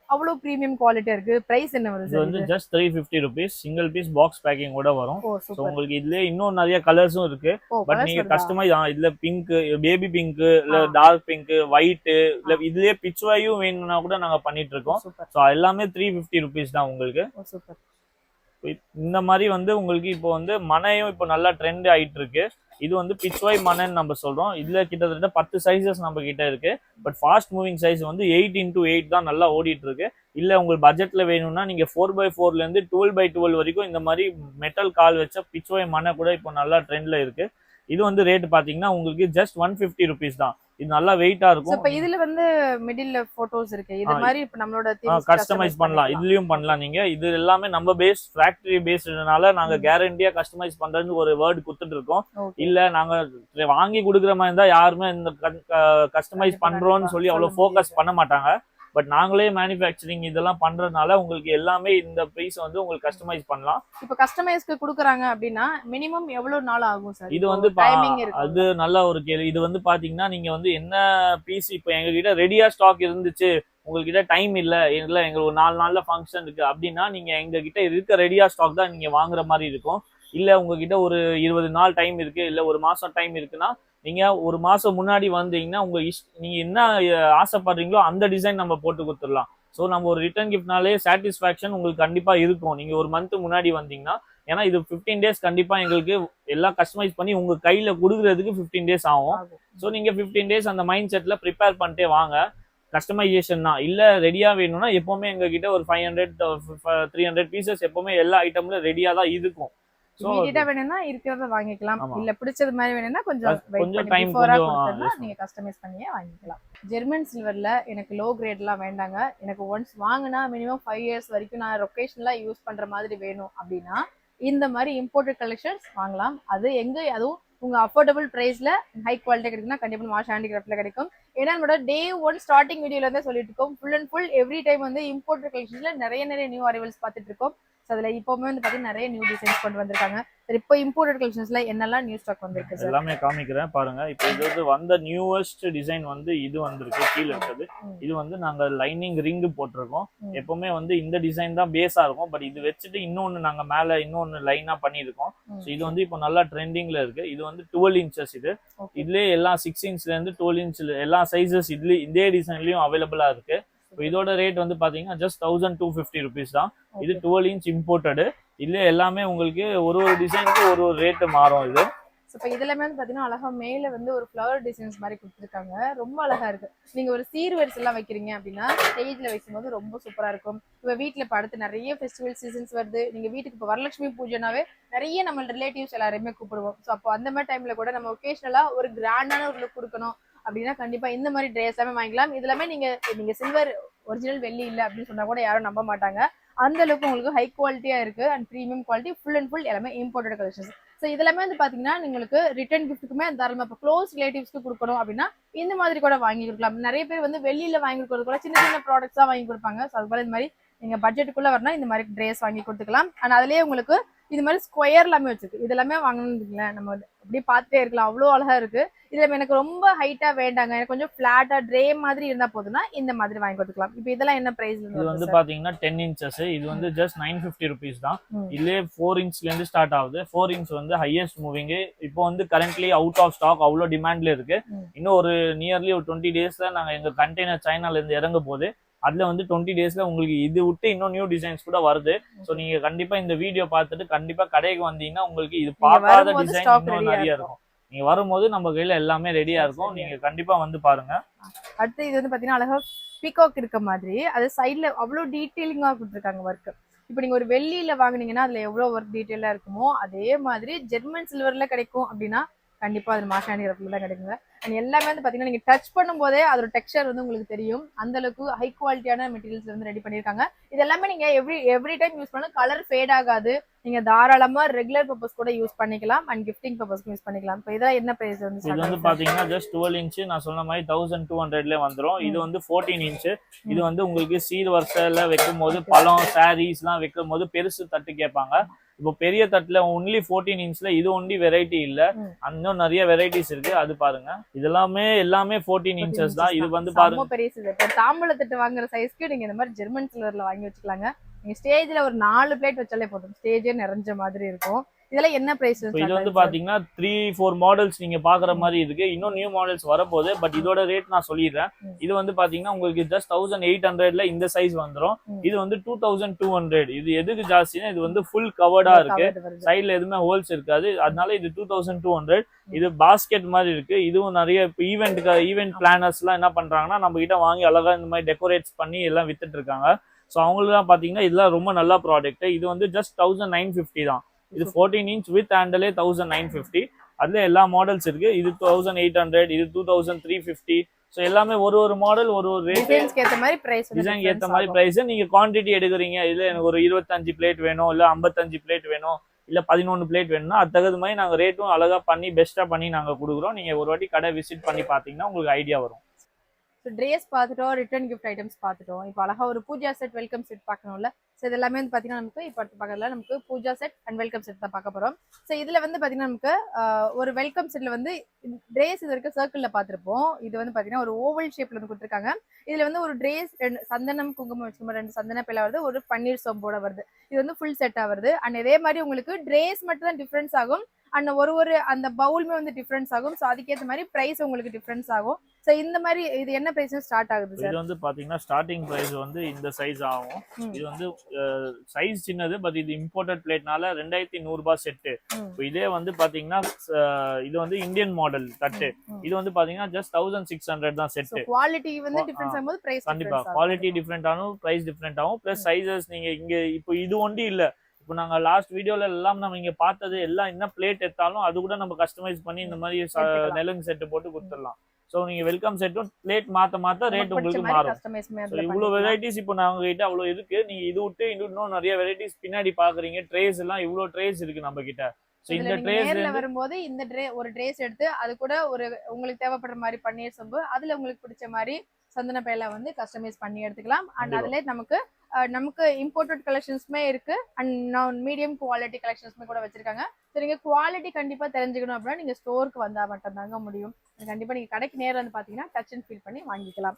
S1: அவ்வளவு பிரீமியம் குவாலிட்டியா இருக்கு. பிரைஸ் என்ன வருது?
S2: இது வந்து just 350 rupees. Single piece box packing கூட வரும். சோ உங்களுக்கு இதுல இன்னும் நிறைய கலர்ஸும் இருக்கு. பட் நீங்க கஸ்டமைஸ் இதுல பிங்க், பேபி பிங்க், இல்ல டார்க் பிங்க், ஒயிட், இல்ல இதுலயே பிட்ச் வாயும் வேணும்னா கூட நாங்க பண்ணிட்டு இருக்கோம். சோ எல்லாமே 350 ருபீஸ் தான் உங்களுக்கு.
S1: சூப்பர்.
S2: இந்த மாதிரி வந்து உங்களுக்கு இப்போ வந்து மனையும் இப்போ நல்லா ட்ரெண்ட் ஆயிட்டு இருக்கு. இது வந்து பிச்வாய் மனன்னு நம்ம சொல்றோம். இதுல கிட்டத்தட்ட 10 சைசஸ் நம்ம கிட்ட இருக்கு. பட் ஃபாஸ்ட் மூவிங் சைஸ் வந்து 8x8 தான் நல்லா ஓடிட்டு இருக்கு. இல்ல உங்களுக்கு பட்ஜெட்ல வேணும்னா நீங்க 4x4ல இருந்து 12x12 வரைக்கும் இந்த மாதிரி மெட்டல் கால் வச்ச பிச்வாய் மனை கூட இப்போ நல்லா ட்ரெண்ட்ல இருக்கு. இது வந்து ரேட் பாத்தீங்கன்னா உங்களுக்கு ஜஸ்ட் 150 ருபீஸ் தான். இது நல்லா வெயிட்டா இருக்கும்.
S1: இப்ப இதுல வந்து மிடில்ல போட்டோஸ் இருக்கு. இது மாதிரி இப்ப நம்மளோட
S2: கஸ்டமைஸ் பண்ணலாம். இதுலயும் பண்ணலாம். நீங்க இது எல்லாமே நம்ம பேஸ் ஃபேக்டரி பேஸ்டுனால நாங்க கேரண்டியா கஸ்டமைஸ் பண்றதுன்னு ஒரு வேர்ட் கொடுத்துட்டு இருக்கோம். இல்ல நாங்க வாங்கி கொடுக்குற மாதிரி இருந்தா யாருமே இந்த கஸ்டமைஸ் பண்றோம்னு சொல்லி அவ்வளவு ஃபோக்கஸ் பண்ண மாட்டாங்க. பட் நாங்களே மேனுஃபேக்சரிங் இதெல்லாம் பண்றதுனால உங்களுக்கு எல்லாமே இந்த பிரைஸ் வந்து உங்களுக்கு கஸ்டமைஸ் பண்ணலாம்.
S1: இப்போ கஸ்டமைஸ்க்கு கொடுக்குறாங்க அப்படின்னா மினிமம் எவ்வளவு நாள் ஆகும் சார்?
S2: இது வந்து அது நல்ல ஒரு கேள்வி. இது வந்து பாத்தீங்கன்னா நீங்க வந்து என்ன பீஸ் இப்போ எங்ககிட்ட ரெடியா ஸ்டாக் இருந்துச்சு, உங்ககிட்ட டைம் இல்ல எங்களுக்கு ஒரு 4 நாள்ல ஃபங்க்ஷன் இருக்கு அப்படின்னா நீங்க எங்க கிட்ட இருக்க ரெடியா ஸ்டாக் தான் நீங்க வாங்குற மாதிரி இருக்கும். இல்ல உங்ககிட்ட ஒரு 20 நாள் டைம் இருக்கு, இல்ல ஒரு மாசம் டைம் இருக்குன்னா நீங்க ஒரு மாசம் முன்னாடி வந்தீங்கன்னா நீங்க என்ன ஆசைப்படுறீங்களோ அந்த டிசைன் நம்ம போட்டு கொடுத்துடலாம். ஸோ நம்ம ஒரு ரிட்டர்ன் கிஃப்ட்னாலே சாட்டிஸ்ஃபேக்ஷன் உங்களுக்கு கண்டிப்பா இருக்கும். நீங்க ஒரு மந்த் முன்னாடி வந்தீங்கன்னா, ஏன்னா இது 15 டேஸ் கண்டிப்பா எங்களுக்கு எல்லாம் கஸ்டமைஸ் பண்ணி உங்க கையில கொடுக்கறதுக்கு 15 டேஸ் ஆகும். ஸோ நீங்க 15 டேஸ் அந்த மைண்ட் செட்ல ப்ரிப்பேர் பண்ணிட்டே வாங்க. கஸ்டமைசேஷன் தான் இல்ல ரெடியா வேணும்னா எப்பவுமே எங்க கிட்ட ஒரு 500-300 பீசஸ் எப்பவுமே எல்லா ஐட்டம்ல ரெடியா தான் இருக்கும்.
S1: இமிடியேட்டா வேணும்னா இருக்கிறத வாங்கிக்கலாம். இல்ல பிடிச்சது மாதிரி வேணும்னா கொஞ்சம்
S2: டைம்
S1: நீங்க கஸ்டமைஸ் பண்ணியே வாங்கிக்கலாம். ஜெர்மன் சில்வர்ல எனக்கு லோ கிரேட்லாம் வேண்டாங்க. எனக்கு ஒன்ஸ் வாங்கினா மினிமம் 5 இயர்ஸ் வரைக்கும் நான் ரொக்கேஷனலா யூஸ் பண்ற மாதிரி வேணும் அப்படின்னா இந்த மாதிரி இம்போர்ட்டட் கலெக்ஷன்ஸ் வாங்கலாம். அது எங்க அதுவும் உங்க அஃபோர்டபுள் பிரைஸ்ல ஹை குவாலிட்டி கிடைக்கும்னா கண்டிப்பா நம்ம ஆஷா ஹேண்டிகிராஃப்ட்ல கிடைக்கும். ஏன்னா நம்மளோட டே 1 ஸ்டார்டிங் வீடியோல இருந்தே சொல்லிட்டு இருக்கோம். Full and full every time வந்து இம்போர்ட்டட் கலெக்ஷன்ஸ்ல நிறைய நியூ அரைவல்ஸ் பார்த்துட்டு இருக்கோம். அதுல இப்பவுமே வந்து பாத்தீங்கன்னா நிறைய நியூ டிசைன்ஸ் கொண்டு வந்திருக்காங்க. சரி, இப்போ இம்போர்ட்டட் கலெக்ஷன்ஸ்ல என்னெல்லாம் நியூ ஸ்டாக் வந்திருக்கு சார்?
S2: எல்லாமே காமிக்கிறேன் பாருங்க. இப்போ இது வந்து வந்த நியூவஸ்ட் டிசைன் வந்து இது வந்திருக்கு. கீழ இருக்குது இது வந்து நாங்க லைனிங் ரிங் போட்டிருக்கோம். எப்பவுமே வந்து இந்த டிசைன் தான் பேஸா இருக்கும். பட் இது வச்சுட்டு இன்னொன்னு நாங்க மேல இன்னொன்னு லைனா பண்ணிருக்கோம். இது வந்து இப்போ நல்லா ட்ரெண்டிங்ல இருக்கு. இது வந்து 12 இன்ச்சஸ். இதுலயே எல்லா 6 இன்ச்ல இருந்து 12 இன்ச் எல்லா சைசஸ் இதே டிசைன்லயும் அவைலபிளா இருக்கு. இதோட ரேட் வந்து பாத்தீங்கன்னா ஜஸ்ட் 1250 ருபீஸ் தான். இது 12 இன்ச் இம்போர்ட்டடு. இல்ல எல்லாமே உங்களுக்கு ஒரு டிசைனுக்கு ஒரு ரேட் மாறும். இது
S1: இப்போ இதுலமே வந்து பாத்தீங்கன்னா அழகா மேல வந்து ஒரு ஃப்ளவர் டிசைன்ஸ் மாதிரி கொடுத்துருக்காங்க. ரொம்ப அழகா இருக்கு. நீங்க ஒரு சீர்வரிசை எல்லாம் வைக்கிறீங்க அப்படின்னா ஸ்டேஜ்ல வைக்கும்போது ரொம்ப சூப்பரா இருக்கும். இப்ப வீட்டுல இப்ப அடுத்து நிறைய ஃபெஸ்டிவல் சீசன்ஸ் வருது. நீங்க வீட்டுக்கு இப்ப வரலட்சுமி பூஜைனாவே நிறைய நம்ம ரிலேட்டிவ்ஸ் எல்லாரையுமே கூப்பிடுவோம். ஸோ அப்போ அந்த மாதிரி டைம்ல கூட நம்ம ஒகேஷனலா ஒரு கிராண்டான ஒரு லுக் கொடுக்கணும் அப்படின்னா கண்டிப்பா இந்த மாதிரி ட்ரெஸ் எல்லாமே வாங்கிக்கலாம். இதுலாமே நீங்க சில்வர் ஒரிஜினல் வெள்ளி இல்லை அப்படின்னு சொன்னா கூட யாரும் நம்ப மாட்டாங்க. அந்த அளவுக்கு உங்களுக்கு ஹை குவாலிட்டியா இருக்கு and premium quality. Full and full எல்லாமே இம்போர்ட்டட் கலெக்ஷன்ஸ். ஸோ இதெல்லாமே வந்து பாத்தீங்கன்னா உங்களுக்கு ரிட்டர்ன் கிஃப்ட்டுக்குமே தாராளமா இப்போ க்ளோஸ் ரிலேட்டிவ்ஸ்க்கு கொடுக்கணும் அப்படின்னா இந்த மாதிரி கூட வாங்கி கொடுக்கலாம். நிறைய பேர் வந்து வெளியில வாங்கி கொடுக்கறது கூட சின்ன சின்ன ப்ராடக்ட்ஸா வாங்கி கொடுப்பாங்க. ஸோ அது போல இந்த மாதிரி நீங்க பட்ஜெட்டுக்குள்ள வரனா இந்த மாதிரி ட்ரெஸ் வாங்கி கொடுத்துக்கலாம். அண்ட் அதுலயே உங்களுக்கு இது மாதிரி ஸ்கொயர் எல்லாமே வச்சிருக்கு. இது எல்லாமே வாங்கணும்னு நம்ம அப்படியே பார்த்துட்டே இருக்கலாம், அவ்வளோ அழகா இருக்கு. இதுல எனக்கு ரொம்ப ஹைட்டா வேண்டாங்க, எனக்கு கொஞ்சம் பிளாட்டா ட்ரே மாதிரி இருந்தா போதும்னா இந்த மாதிரி வாங்கி கொடுத்துக்கலாம். இப்போ இதெல்லாம் என்ன பிரைஸ்?
S2: இது வந்து பாத்தீங்கன்னா 10 inches. இது வந்து ஜஸ்ட் 950 rupees தான். இதுலயே 4 inchல இருந்து ஸ்டார்ட் ஆகுது. 4 inch வந்து ஹையஸ்ட் மூவிங். இப்போ வந்து கரண்ட்லி அவுட் ஆஃப் ஸ்டாக், அவ்வளோ டிமாண்ட்ல இருக்கு. இன்னும் ஒரு நியர்லி ஒரு 20 daysல நாங்க எங்க கண்டெய்னர் சைனால இருந்து இறங்க போது அதுல வந்து 20 daysல உங்களுக்கு இது விட்டு இன்னும் நியூ டிசைன்ஸ் கூட வருது. சோ நீங்க கண்டிப்பா இந்த வீடியோ பார்த்துட்டு கண்டிப்பா கடைக்கு வந்தீங்கன்னா உங்களுக்கு இது பார்க்காத டிசைன் இன்னும் நிறைய இருக்கும். நீங்க வரும்போது நம்ம கையில எல்லாமே ரெடியா இருக்கும், நீங்க கண்டிப்பா வந்து பாருங்க.
S1: அடுத்து இது வந்து பாத்தீங்கன்னா அழகா பீகாக் இருக்க மாதிரி அது சைட்ல அவ்வளவு டீடைலிங்கா கொடுத்துருக்காங்க ஒர்க். இப்போ நீங்க ஒரு வெள்ளியில வாங்குனீங்கன்னா அதுல எவ்வளவு ஒர்க் டீடைலா இருக்குமோ அதே மாதிரி ஜெர்மன் சில்வர்ல கிடைக்கும் அப்படின்னா கண்டிப்பா அது மாஷாணி ரத்ல தான் கிடைக்குங்க. அண்ட் எல்லாமே வந்து பாத்தீங்கன்னா நீங்க டச் பண்ணும் போதே அதோட டெக்ஸ்சர் வந்து உங்களுக்கு தெரியும், அந்த அளவுக்கு ஹை குவாலிட்டியான மெட்டீரியல்ஸ் வந்து ரெடி பண்ணிருக்காங்க. இது எல்லாமே நீங்க எவ்ரி டைம் யூஸ் பண்ணா கலர் ஃபேட் ஆகாது. நீங்க தாராளமா ரெகுலர் பர்பஸ் கூட யூஸ் பண்ணிக்கலாம் அண்ட் கிஃப்டிங் பர்பஸ்க்கு யூஸ் பண்ணிக்கலாம். இப்போ இதெல்லாம் என்ன பிரைஸ் வந்து?
S2: இது வந்து பாத்தீங்கன்னா ஜஸ்ட் 12 inch. நான் சொன்ன மாதிரி 1200ல வந்துரும். இது வந்து 14 inch. இது வந்து உங்களுக்கு சீர் வரிசையில வைக்கும் போது பழம் சாரீஸ் எல்லாம் வைக்கும் போது பெருசு தட்டு கேட்பாங்க. இப்போ பெரிய தட்டுல ஒன்லி 14 inchல இது ஒன்லி வெரைட்டி இல்ல, இன்னும் நிறைய வெரைட்டிஸ் இருக்கு, அது பாருங்க. இதெல்லாமே எல்லாமே 14 inches தான். இது வந்து பாருங்க
S1: பெரிய சைஸ். இப்போ தாம்பூல தட்டு வாங்குற சைஸ்க்கு நீங்க இந்த மாதிரி ஜெர்மன் சில்வர்ல வாங்கி வச்சுக்கலாங்க. நீங்க ஸ்டேஜ்ல ஒரு 4 பிளேட் வச்சாலே போதும், ஸ்டேஜே நிறைஞ்ச மாதிரி இருக்கும். இதெல்லாம் என்ன பிரைஸ்?
S2: இது வந்து பாத்தீங்கன்னா 3-4 மாடல்ஸ் நீங்க பாக்குற மாதிரி இருக்கு. இன்னும் நியூ மாடல்ஸ் வரப்போகுது, பட் இதோட ரேட் நான் சொல்லிடுறேன். இது வந்து பாத்தீங்கன்னா உங்களுக்கு ஜஸ்ட் 1800ல இந்த சைஸ் வந்துரும். இது வந்து 2200. இது எதுக்கு ஜாஸ்தினா இது வந்து ஃபுல் கவர்டா இருக்கு, சைட்ல எதுவுமே ஹோல்ஸ் இருக்காது, அதனால இது 2200. இது பாஸ்கெட் மாதிரி இருக்கு. இதுவும் நிறைய ஈவென்ட் பிளானர்ஸ் எல்லாம் என்ன பண்றாங்கன்னா நம்ம கிட்ட வாங்கி அழகா இந்த மாதிரி டெக்கரேட்ஸ் பண்ணி எல்லாம் வித்துட்டு இருக்காங்க. ஸோ அவங்களுக்கு பாத்தீங்கன்னா இதெல்லாம் ரொம்ப நல்ல ப்ராடக்ட். இது வந்து ஜஸ்ட் 1950 தான். இது 14 inch வித் ஹேண்டலே 1950. அதுல எல்லா மாடல்ஸ் இருக்கு. இது 1800, இது 2350. ஸோ எல்லாமே ஒரு மாடல் ஒரு ரேட்,
S1: டிசைன்ஸ்க்கு ஏத்த மாதிரி பிரைஸ்,
S2: டிசைன் ஏத்த மாதிரி பிரைஸ். நீங்க குவான்டிட்டி எடுக்கிறீங்க, இதுல எனக்கு ஒரு 25 பிளேட் வேணும், இல்ல 55 பிளேட் வேணும், இல்ல 11 பிளேட் வேணும்னா அது தகுந்த மாதிரி நாங்க ரேட்டும் அழகா பண்ணி பெஸ்டா பண்ணி நாங்க கொடுக்குறோம். நீங்க ஒரு வாட்டி கடை விசிட் பண்ணி பாத்தீங்கன்னா உங்களுக்கு ஐடியா வரும்.
S1: ட்ரெஸ் பார்த்துட்டோம், ரிட்டர்ன் கிஃப்ட் ஐட்டம்ஸ் பார்த்துட்டோம். இப்போ அழகா ஒரு பூஜா செட், வெல்கம் செட் பார்க்கணும்ல. ஸோ இது எல்லாமே வந்து பார்த்தீங்கன்னா நமக்கு இப்போ அடுத்து பார்க்கறதுல நமக்கு puja set and welcome set தான் பார்க்க போகிறோம். ஸோ இதில் வந்து பார்த்தீங்கன்னா நமக்கு ஒரு வெல்கம் செட்டில் வந்து ட்ரெஸ் இது வரைக்கும் சர்க்கிளில் பார்த்துருப்போம். இது வந்து பார்த்தீங்கன்னா ஒரு ஓவல் ஷேப்பில் வந்து கொடுத்துருக்காங்க. இதில் வந்து ஒரு ட்ரெஸ் 2 சந்தனம் குங்குமம் வச்சுக்கோங்க, 2 சந்தன பிள்ளை வருது, ஒரு பன்னீர் சோம்போட வருது. இது வந்து ஃபுல் செட்டாக வருது. அண்ட் இதே மாதிரி உங்களுக்கு ட்ரெஸ் மட்டும் தான் டிஃப்ரென்ஸ் ஆகும், அண்ட் ஒரு அந்த பவுலுமே வந்து டிஃப்ரென்ஸ் ஆகும். ஸோ அதுக்கேற்ற மாதிரி ப்ரைஸ் உங்களுக்கு டிஃப்ரென்ஸ் ஆகும். ஸோ இந்த மாதிரி இது என்ன பிரைஸ் ஸ்டார்ட் ஆகுது சார்?
S2: இது வந்து பாத்தீங்கன்னா ஸ்டார்டிங் பிரைஸ் வந்து இந்த சைஸ் ஆகும். இது வந்து சைஸ் சின்னது, பட் இது இம்போர்ட்டட் பிளேட்னால 2100 ரூபாய் செட்டு. இப்போ இதே வந்து பாத்தீங்கன்னா இது வந்து இந்தியன் மாடல் தட்டு. இது வந்து பாத்தீங்கன்னா ஜஸ்ட் 1600 தான் செட்டு.
S1: குவாலிட்டி வந்து டிஃபரன்ஸ் ஆகும்போது பிரைஸ்
S2: கண்டிப்பா குவாலிட்டி டிஃபரெண்ட் ஆகும், பிரைஸ் டிஃபரெண்ட் ஆகும். பிளஸ் சைஸஸ் நீங்க இங்க இப்போ இது ஒண்டி இல்ல, இப்போ நாங்க லாஸ்ட் வீடியோல எல்லாம் நம்ம இங்க பார்த்தது எல்லாம் என்ன பிளேட் எடுத்தாலும் அது கூட நம்ம கஸ்டமைஸ் பண்ணி இந்த மாதிரி நெலங்கு செட்டு போட்டு கொடுத்துடலாம். ஸோ நீங்க வெல்கம் செட்டும் பிளேட் மாத்த ரேட் உங்களுக்கு மாறும். இவ்வளவு வெரைட்டிஸ் இப்போ நாங்க கிட்ட அவ்வளவு இருக்கு. நீங்க இது விட்டு இன்னும் நிறைய வெரைட்டிஸ் பின்னாடி பாக்குறீங்க. ட்ரேஸ் எல்லாம் இவ்வளவு ட்ரேஸ் இருக்கு நம்ம கிட்ட. சோ இந்த ட்ரேஸ்ல வரும்போது
S1: இந்த ஒரு ட்ரேஸ் எடுத்து அது கூட ஒரு உங்களுக்கு தேவைப்படுற மாதிரி பன்னீர் சம்பு, அதுல உங்களுக்கு பிடிச்ச மாதிரி சந்தன பையில வந்து கஸ்டமைஸ் பண்ணி எடுத்துக்கலாம். அண்ட் அதுல நமக்கு இம்போர்ட்டட் கலெக்ஷன்ஸ்மே இருக்கு அண்ட் மீடியம் குவாலிட்டி கலெக்ஷன்ஸ்மே கூட வச்சிருக்காங்க. ஸோ நீங்க குவாலிட்டி கண்டிப்பா தெரிஞ்சுக்கணும் அப்படின்னா நீங்க ஸ்டோருக்கு வந்தா மட்டும் தாங்க முடியும். கண்டிப்பா நீங்க கடைக்கு நேரம் வந்து பாத்தீங்கன்னா டச் அண்ட் ஃபீல் பண்ணி வாங்கிக்கலாம்.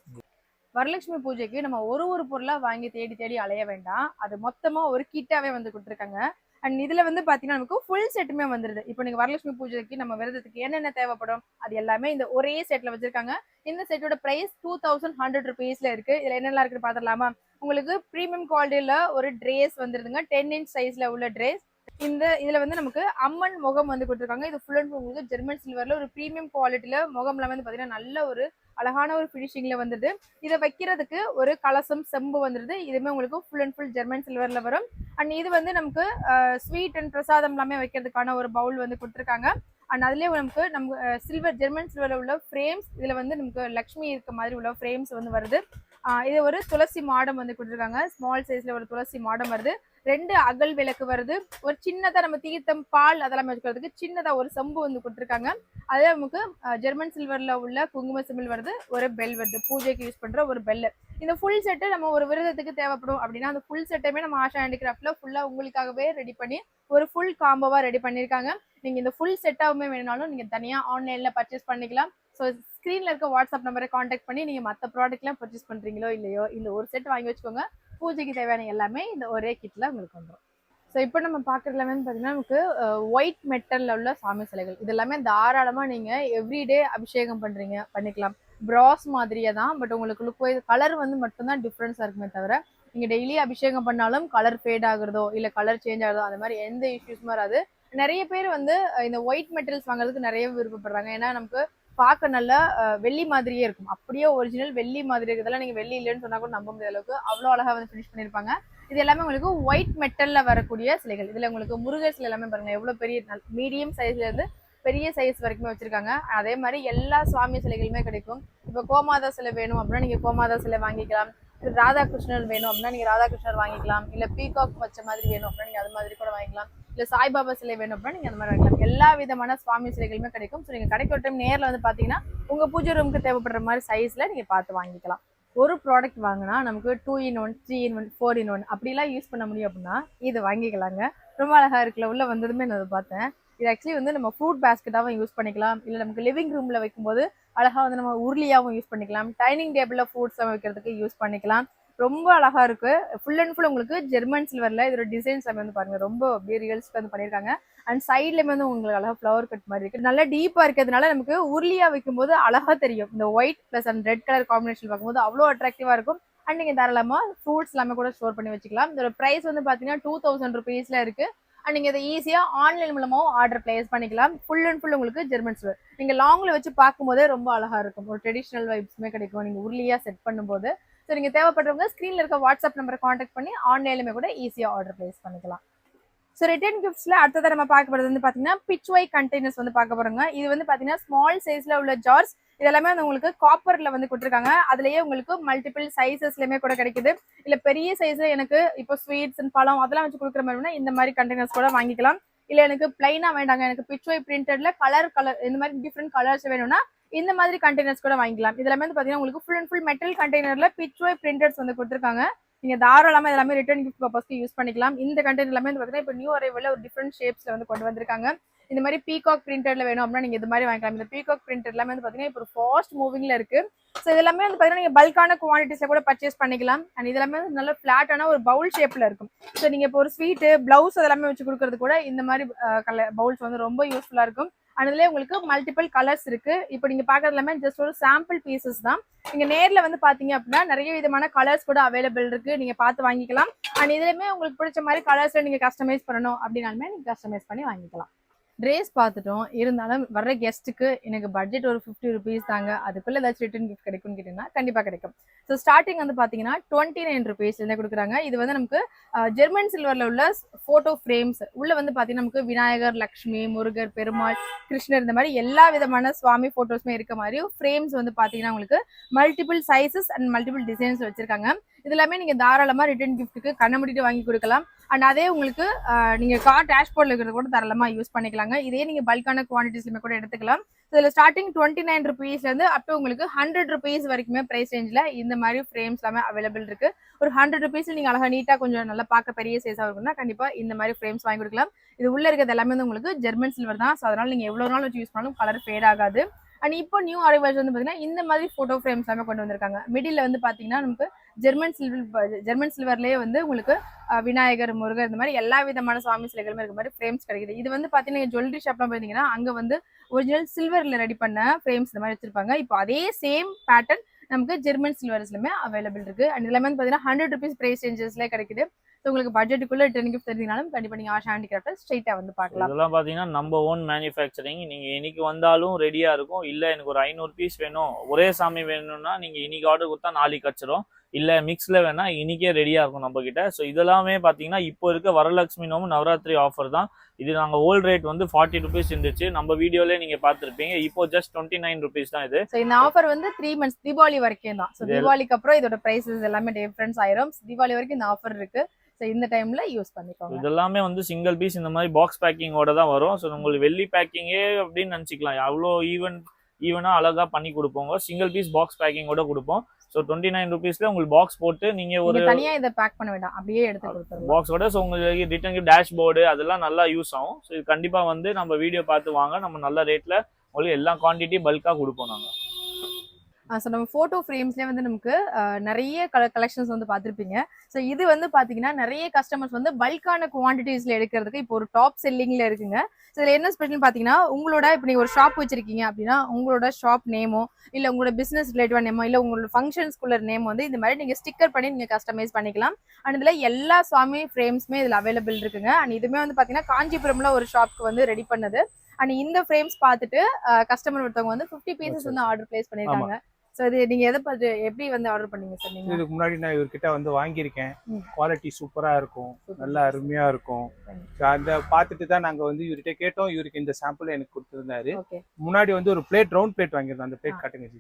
S1: வரலட்சுமி பூஜைக்கு நம்ம ஒரு பொருளா வாங்கி தேடி அலைய வேண்டாம், அது மொத்தமா ஒரு கிட்டாவே வந்து கொடுத்துருக்காங்க. அண்ட் இதுல வந்து பாத்தீங்கன்னா நமக்கு ஃபுல் செட்டுமே வந்துருது. இப்போ நீங்க வரலட்சுமி பூஜைக்கு நம்ம விரதத்துக்கு என்னென்ன தேவைப்படும் அது எல்லாமே இந்த ஒரே செட்ல வச்சிருக்காங்க. இந்த செட்டோட பிரைஸ் 2100 rupeesல இருக்கு. இதுல என்னெல்லாம் இருக்குன்னு பாத்திரலாமா? உங்களுக்கு பிரீமியம் குவாலிட்டியில ஒரு ட்ரெஸ் வந்துருதுங்க, 10 inch சைஸ்ல உள்ள ட்ரெஸ். இதுல வந்து நமக்கு அம்மன் முகம் வந்து கொடுத்துருக்காங்க. இது ஃபுல் அண்ட் உங்களுக்கு ஜெர்மன் சில்வர்ல ஒரு பிரீமியம் குவாலிட்டியில முகம்ல வந்து பாத்தீங்கன்னா நல்ல ஒரு அழகான ஒரு ஃபினிஷிங்ல வந்துருது. இதை வைக்கிறதுக்கு ஒரு கலசம் செம்பு வந்துருது. இதுவுமே உங்களுக்கு ஃபுல் அண்ட் ஃபுல் ஜெர்மன் சில்வர்ல வரும். அண்ட் இது வந்து நமக்கு ஸ்வீட் அண்ட் பிரசாதம் எல்லாமே வைக்கிறதுக்கான ஒரு பவுல் வந்து கொடுத்துருக்காங்க. அண்ட் அதுலயே நமக்கு சில்வர் ஜெர்மன் சில்வர்ல உள்ள ஃப்ரேம்ஸ், இதுல வந்து நமக்கு லக்ஷ்மி இருக்க மாதிரி உள்ள ஃப்ரேம்ஸ் வந்து வருது. இது ஒரு துளசி மாடம் வந்து கொடுத்துருக்காங்க. ஸ்மால் சைஸ்ல ஒரு துளசி மாடம் வருது. 2 அகல் விளக்கு வருது. ஒரு சின்னதா நம்ம தீர்த்தம் பால் அதெல்லாம் வச்சுக்கிறதுக்கு சின்னதா ஒரு சம்பு வந்து கொடுத்துருக்காங்க. அதே நமக்கு ஜெர்மன் சில்வர்ல உள்ள குங்கும சிம்பிள் வருது. ஒரு பெல் வருது, பூஜைக்கு யூஸ் பண்ற ஒரு பெல். இந்த ஃபுல் செட்டு நம்ம ஒரு விரதத்துக்கு தேவைப்படும் அப்படின்னா அந்த ஃபுல் செட்டுமே நம்ம ஆஷா ஹேண்டிகிராஃப்ட்ல ஃபுல்லா உங்களுக்காகவே ரெடி பண்ணி ஒரு ஃபுல் காம்போவா ரெடி பண்ணிருக்காங்க. நீங்க இந்த ஃபுல் செட்டாவுமே வேணும்னாலும் நீங்க தனியா ஆன்லைன்ல பர்ச்சேஸ் பண்ணிக்கலாம். ஸோ ஸ்க்ரீன்ல இருக்க வாட்ஸ்அப் நம்பரை காண்டாக்ட் பண்ணி நீங்க மற்ற ப்ராடக்ட்லாம் பர்ச்சேஸ் பண்றீங்களோ இல்லையோ இந்த ஒரு செட் வாங்கி வச்சுக்கோங்க. பூஜைக்கு தேவையான எல்லாமே இந்த ஒரே கிட்ல உங்களுக்கு வந்துடும். ஸோ இப்போ நம்ம பார்க்குறது எல்லாமே பார்த்தீங்கன்னா நமக்கு ஒயிட் மெட்டலில் உள்ள சாமி சிலைகள். இது எல்லாமே தாராளமாக நீங்கள் எவ்ரிடே அபிஷேகம் பண்ணிக்கலாம். ப்ராஸ் மாதிரியே தான், பட் உங்களுக்கு லுக் வைஸ் கலர் வந்து மட்டும்தான் டிஃப்ரென்ஸாக இருக்குமே தவிர நீங்கள் டெய்லி அபிஷேகம் பண்ணாலும் கலர் ஃபேட் ஆகுறதோ இல்லை கலர் சேஞ்ச் ஆகுதோ அந்த மாதிரி எந்த இஷ்யூஸும் வராது. நிறைய பேர் வந்து இந்த ஒயிட் மெட்டல்ஸ் வாங்குறதுக்கு நிறைய விருப்பப்படுறாங்க. ஏன்னா நமக்கு பார்க்க நல்லா வெள்ளி மாதிரியே இருக்கும். அப்படியே ஒரிஜினல் வெள்ளி மாதிரி இருக்கிறதெல்லாம் நீங்க வெள்ளி இல்லைன்னு சொன்னா கூட நம்ப முடியாத அளவுக்கு அவ்வளோ அழகா வந்து ஃபினிஷ் பண்ணிருப்பாங்க. இது எல்லாமே உங்களுக்கு ஒயிட் மெட்டல்ல வரக்கூடிய சிலைகள். இதுல உங்களுக்கு முருகர் சிலை எல்லாமே பாருங்க எவ்வளவு பெரிய மீடியம் சைஸ்ல இருந்து பெரிய சைஸ் வரைக்குமே வச்சிருக்காங்க. அதே மாதிரி எல்லா சுவாமி சிலைகளுமே கிடைக்கும். இப்போ கோமாதா சிலை வேணும் அப்படின்னா நீங்க கோமாதா சிலை வாங்கிக்கலாம். ராதாகிருஷ்ணர் வேணும் அப்படின்னா நீங்க ராதாகிருஷ்ணர் வாங்கிக்கலாம். இல்ல பீகாக் வச்ச மாதிரி வேணும் அப்படின்னா நீங்க அது மாதிரி கூட வாங்கிக்கலாம். இல்ல சாய்பாபா சிலை வேணும் அப்படின்னா நீங்க அந்த மாதிரி வாங்கிக்கலாம். எல்லா விதமான சுவாமி சிலைகளுமே கிடைக்கும். ஸோ நீங்க கடைக்கு ஒரு டைம் நேரில் வந்து பாத்தீங்கன்னா உங்க பூஜை ரூமுக்கு தேவைப்படுற மாதிரி சைஸ்ல நீங்க பார்த்து வாங்கிக்கலாம். ஒரு ப்ராடக்ட் வாங்கினா நமக்கு 2 in 1 3 in 1 4 in 1 அப்படிலாம் யூஸ் பண்ண முடியும் அப்படின்னா இது வாங்கிக்கலாங்க. ரொம்ப அழகா இருக்குல்ல. உள்ள வந்ததுமே நான் அதை பார்த்தேன். இது ஆக்சுவலி வந்து நம்ம ஃப்ரூட் பேஸ்கெட்டாகவும் யூஸ் பண்ணிக்கலாம். இல்லை நமக்கு லிவிங் ரூம்ல வைக்கும்போது அழகா வந்து நம்ம உருளியாகவும் யூஸ் பண்ணிக்கலாம். டைனிங் டேபிள்ல ஃப்ரூட்ஸ் வைக்கிறதுக்கு யூஸ் பண்ணிக்கலாம். ரொம்ப அழகா இருக்கு. ஃபுல் அண்ட் ஃபுல் உங்களுக்கு ஜெர்மன் சில்வர்ல இதோட டிசைன்ஸ் வந்து பாருங்க ரொம்ப அப்படியே ரியல்ஸ்க்கு வந்து பண்ணிருக்காங்க. அண்ட் சைட்லயுமே வந்து உங்களுக்கு அழகா ஃப்ளவர் கட் மாதிரி இருக்கு. நல்லா டீப்பா இருக்கிறதுனால நமக்கு உருளியா வைக்கும் போது அழகா தெரியும். இந்த white plus and red colour combination பார்க்கும்போது அவ்வளோ அட்ராக்டிவா இருக்கும். அண்ட் நீங்க தாராளமா ஃப்ரூட்ஸ் எல்லாமே கூட ஸ்டோர் பண்ணி வச்சுக்கலாம். இதோட பிரைஸ் வந்து பாத்தீங்கன்னா 2000 rupeesல இருக்கு. அண்ட் நீங்க இதை ஈஸியா ஆன்லைன் மூலமாவும் ஆர்டர் பிளேஸ் பண்ணிக்கலாம். ஃபுல் அண்ட் ஃபுல் உங்களுக்கு ஜெர்மன் சில்வர். நீங்க லாங்ல வச்சு பார்க்கும்போதே ரொம்ப அழகா இருக்கும். ஒரு ட்ரெடிஷனல் வைப்ஸுமே கிடைக்கும் நீங்க உருளியா செட் பண்ணும்போது. ஸோ நீங்க தேவைப்படுறவங்க ஸ்க்ரீன்ல இருக்க வாட்ஸ்அப் நம்பரை காண்டாக்ட் பண்ணி ஆன்லைன்லுமே கூட ஈஸியா ஆர்டர் பிளேஸ் பண்ணிக்கலாம். ஸோ ரிட்டர்ன் கிஃப்ட்ஸ்ல அடுத்ததை நம்ம பார்க்க போறது வந்து பாத்தீங்கன்னா பிச்வை கண்டெய்னர்ஸ் வந்து பார்க்க போறோங்க. இது வந்து பாத்தீங்கன்னா ஸ்மால் சைஸ்ல உள்ள ஜார்ஸ். இதெல்லாமே வந்து உங்களுக்கு காப்பர்ல வந்து கொடுத்துருக்காங்க. அதுலயே உங்களுக்கு மல்டிபிள் சைசஸ்லயுமே கூட கிடைக்குது. இல்ல பெரிய சைஸ்ல எனக்கு இப்போ ஸ்வீட்ஸ் அண்ட் பழம் அதெல்லாம் வச்சு கொடுக்குற மாதிரி இந்த மாதிரி கண்டெய்னர்ஸ் கூட வாங்கிக்கலாம். இல்ல எனக்கு பிளைனா வேண்டாங்க, எனக்கு பிச்வை பிரிண்டட்ல கலர் இந்த மாதிரி டிஃப்ரெண்ட் கலர்ஸ் வேணும்னா இந்த மாதிரி கண்டெய்னர்ஸ் கூட வாங்கிக்கலாம். இதெல்லாமே வந்து பாத்தீங்கன்னா உங்களுக்கு ஃபுல் அண்ட் ஃபுல் மெட்டல் கண்டெய்னர்ல பிச்வை பிரிண்டர்ஸ் வந்து கொடுத்துருக்காங்க. நீங்க தாராளமா எல்லாமே ரிட்டர்ன் கிஃப்ட் பர்பஸ்க்கு யூஸ் பண்ணிக்கலாம். இந்த கண்டெய்னர் எல்லாமே வந்து பாத்தீங்கன்னா இப்போ நியூ அரைவல்ல ஒரு டிஃப்ரெண்ட் ஷேப்ஸ்ல வந்து கொண்டு வந்திருக்காங்க. இந்த மாதிரி பீகாக் பிரிண்டர்ல வேணும் அப்படின்னா நீங்க இது மாதிரி வாங்கிக்கலாம். இந்த பீகாக் பிரிண்டர் எல்லாமே வந்து பாத்தீங்கன்னா இப்போ ஃபாஸ்ட் மூவிங்ல இருக்கு. ஸோ இதெல்லாமே வந்து பாத்தீங்கன்னா நீங்க பல்கான குவான்டிட்டிஸ்ல கூட பர்ச்சேஸ் பண்ணிக்கலாம். அண்ட் இதெல்லாமே நல்ல பிளாட்டான ஒரு பவுல் ஷேப்ல இருக்கும். ஸோ நீங்க இப்போ ஒரு ஸ்வீட் பிளவுஸ் அதெல்லாமே வச்சு கொடுக்கறது கூட இந்த மாதிரி பவுல்ஸ் வந்து ரொம்ப யூஸ்ஃபுல்லா இருக்கும். அதுல உங்களுக்கு மல்டிபிள் கலர்ஸ் இருக்கு. இப்போ நீங்க பாக்குறது எல்லாமே ஜஸ்ட் ஒரு சாம்பிள் பீசஸ் தான். நீங்க நேர்ல வந்து பாத்தீங்க அப்படின்னா நிறைய விதமான கலர்ஸ் கூட அவைலபிள் இருக்கு. நீங்க பார்த்து வாங்கிக்கலாம். அண்ட் இதுலயுமே உங்களுக்கு பிடிச்ச மாதிரி கலர்ஸ்ல நீங்க கஸ்டமைஸ் பண்ணணும் அப்படின்னாலுமே நீங்க கஸ்டமைஸ் பண்ணி வாங்கிக்கலாம். ட்ரெஸ் பார்த்துட்டோம். இருந்தாலும் வர்ற கெஸ்ட்டுக்கு எனக்கு பட்ஜெட் ஒரு 50 rupees தாங்க, அதுக்குள்ள ஏதாச்சும் ரிட்டர்ன் கிஃப்ட் கிடைக்கும்னு கேட்டீங்கன்னா கண்டிப்பா கிடைக்கும். ஸோ ஸ்டார்டிங் வந்து பாத்தீங்கன்னா 29 rupees கொடுக்குறாங்க. இது வந்து நமக்கு ஜெர்மன் சில்வர்ல உள்ள போட்டோ ஃப்ரேம்ஸ். உள்ள வந்து பாத்தீங்கன்னா நமக்கு விநாயகர், லக்ஷ்மி, முருகர், பெருமாள், கிருஷ்ணர் இந்த மாதிரி எல்லா விதமான சுவாமி போட்டோஸ்மே இருக்க மாதிரி ஃப்ரேம்ஸ் வந்து பாத்தீங்கன்னா உங்களுக்கு multiple sizes and multiple designs வச்சிருக்காங்க. இது எல்லாமே நீங்க தாராளமா ரிட்டர்ன் கிஃப்ட்டுக்கு கண்ண மூடிட்டு வாங்கி கொடுக்கலாம். அண்ட் அதே உங்களுக்கு நீங்க கார் டேஷ்போர்ட்ல இருக்கிறது கூட தாராளமா யூஸ் பண்ணிக்கலாங்க. இதே நீங்க பல்கான குவான்டிட்டிஸ்ல கூட எடுத்துக்கலாம். இதுல ஸ்டார்டிங் 29 rupeesல இருந்து அப் டு உங்களுக்கு 100 rupees வரைக்குமே பிரைஸ் ரேஞ்ச்ல இந்த மாதிரி ஃப்ரேம்ஸ் எல்லாமே அவைலபிள் இருக்கு. ஒரு 100 rupees நீங்க அழகா நீட்டா கொஞ்சம் நல்லா பார்க்க பெரிய சைஸா இருக்கும்னா கண்டிப்பா இந்த மாதிரி ஃப்ரேம்ஸ் வாங்கி கொடுக்கலாம். இது உள்ள இருக்கிறது எல்லாமே வந்து உங்களுக்கு ஜெர்மன் சில்வர் தான். ஸோ அதனால நீங்க எவ்வளவு நாள் வச்சு யூஸ் பண்ணாலும் கலர் ஃபேட் ஆகாது. அண்ட் இப்போ நியூ அரைவல்ஸ் வந்து பாத்தீங்கன்னா இந்த மாதிரி போட்டோ ஃப்ரேம்ஸ் எல்லாமே கொண்டு வந்திருக்காங்க. மிடில் வந்து பாத்தீங்கன்னா நமக்கு ஜெர்மன் சில்வர்லயே வந்து உங்களுக்கு விநாயகர், முருகர் இந்த மாதிரி எல்லா விதமான சுவாமி சிலைகளுமே இருக்க மாதிரி ஃப்ரேம்ஸ் கிடைக்குது. இது வந்து பாத்தீங்கன்னா ஜுவல்லரி ஷாப்லாம் போயிருந்தீங்கன்னா அங்க வந்து ஒரிஜினல் சில்வர்ல ரெடி பண்ண ஃப்ரேம்ஸ் இந்த மாதிரி வச்சிருப்பாங்க. இப்போ அதே சேம் பேட்டர்ன் நமக்கு ஜெர்மன் சில்வர்ஸ்லயுமே அவைலபிள் இருக்கு. அண்ட் எல்லாமே வந்து பாத்தீங்கன்னா 100 rupees பிரைஸ் ரேஞ்சஸ்ல கிடைக்குது. ஸோ உங்களுக்கு பட்ஜெட்டுக்குள்ள ரிட்டர்ன் கிஃப்ட் தெரிஞ்சாலும் கண்டிப்பா நீங்க ஆஷா ஹேண்டிகிராஃப்ட் ஸ்ட்ரைட்டா வந்து பார்க்கலாம்.
S2: இதெல்லாம் பாத்தீங்கன்னா நம்ம ஓன் மேனுஃபேக்சரிங். நீங்க இன்னைக்கு வந்தாலும் ரெடியா இருக்கும். இல்ல எனக்கு ஒரு 500 பீஸ் வேணும், ஒரே சாமி வேணும்னா நீங்க இன்னைக்கு ஆர்டர் கொடுத்தா நாளைக்கு கச்சிரும். இல்ல மிக்ஸ்ல வேணா இன்னைக்கே ரெடியா இருக்கும் நம்ம கிட்ட. ஸோ இதெல்லாமே பாத்தீங்கன்னா இப்போ இருக்க வரலட்சுமி நோம்பு நவராத்திரி ஆஃபர் தான். இது நாங்க ஓல்ட் ரேட் வந்து 40 rupees இருந்துச்சு. நம்ம வீடியோல நீங்க பாத்துருப்பீங்க. இப்போ ஜஸ்ட் 29 rupees தான் இது.
S1: இந்த ஆஃபர் வந்து 3 months தீபாவளி வரைக்கும் தான். ஸோ தீபாவளிக்கு அப்புறம் இதோட பிரைசஸ் எல்லாமே டிஃபரன்ஸ் ஆயிரும். தீபாவளி வரைக்கும் இந்த ஆஃபர் இருக்கு. ஸோ இந்த டைம்ல யூஸ் பண்ணிக்கோங்க.
S2: இதெல்லாமே வந்து சிங்கிள் பீஸ் இந்த மாதிரி பாக்ஸ் பேக்கிங்கோட தான் வரும். ஸோ உங்களுக்கு வெள்ளி பேக்கிங்கே அப்படின்னு நினச்சிக்கலாம். அவ்வளோ ஈவனா அழகா பண்ணி கொடுப்போங்க. சிங்கிள் பீஸ் பாக்ஸ் பேக்கிங்கோட கொடுப்போம். ஸோ 29 rupeesல உங்களுக்கு பாக்ஸ் போட்டு நீங்க ஒரு
S1: தனியா இதை பேக் பண்ண வேண்டாம், அப்படியே எடுத்து கொடுத்துருங்க
S2: பாக்ஸோட. ஸோ உங்களுக்கு ரிட்டர்ன் டேஷ்போர்டு அதெல்லாம் நல்லா யூஸ் ஆகும். ஸோ இது கண்டிப்பா வந்து நம்ம வீடியோ பார்த்து வாங்க, நம்ம நல்ல ரேட்ல உங்களுக்கு எல்லா குவான்டிட்டி பல்கா கொடுப்போம் நாங்க.
S1: ஸோ நம்ம ஃபோட்டோ ஃப்ரேம்ஸ்லேயே வந்து நமக்கு நிறைய கலெக்ஷன்ஸ் வந்து பார்த்துருப்பீங்க. ஸோ இது வந்து பார்த்தீங்கன்னா நிறைய கஸ்டமர்ஸ் வந்து பல்கான குவான்டிட்டிஸில் எடுக்கிறதுக்கு இப்போ ஒரு டாப் செல்லிங்கில் இருக்குங்க. ஸோ இதில் என்ன ஸ்பெஷல் பார்த்தீங்கன்னா, உங்களோட இப்போ நீங்கள் ஒரு ஷாப் வச்சிருக்கீங்க அப்படின்னா உங்களோட ஷாப் நேமோ இல்லை உங்களோட பிஸ்னஸ் ரிலேட்டிவான நேமோ இல்லை உங்களோட ஃபங்க்ஷன்ஸ்குள்ள நேம் வந்து இந்த மாதிரி நீங்கள் ஸ்டிக்கர் பண்ணி நீங்கள் கஸ்டமைஸ் பண்ணிக்கலாம். அண்ட் இதில் எல்லா சுவாமி ஃப்ரேம்ஸுமே இதில் அவைலபிள் இருக்குங்க. அண்ட் இதுவுமே வந்து பார்த்தீங்கன்னா காஞ்சிபுரமில் ஒரு ஷாப்க்கு வந்து ரெடி பண்ணது. அண்ட் இந்த ஃப்ரேம்ஸ் பார்த்துட்டு கஸ்டமர் ஒருத்தவங்க வந்து 50 பீசஸ் வந்து ஆர்டர் பிளேஸ் பண்ணியிருக்காங்க. ஸோ இது நீங்க எதை பார்த்து எப்படி வந்து ஆர்டர் பண்ணீங்க சார்? நீங்க
S3: இதுக்கு முன்னாடி நான் இவர்கிட்ட வந்து வாங்கியிருக்கேன். குவாலிட்டி சூப்பரா இருக்கும், நல்லா அருமையா இருக்கும். அந்த பார்த்துட்டு தான் நாங்க வந்து இவர்கிட்ட கேட்டோம். இவருக்கு இந்த சாம்பிள் எனக்கு கொடுத்துருந்தாரு. முன்னாடி வந்து ஒரு பிளேட், ரவுண்ட் பிளேட் வாங்கியிருந்தோம். அந்த பிளேட் காட்டுங்க ஜி.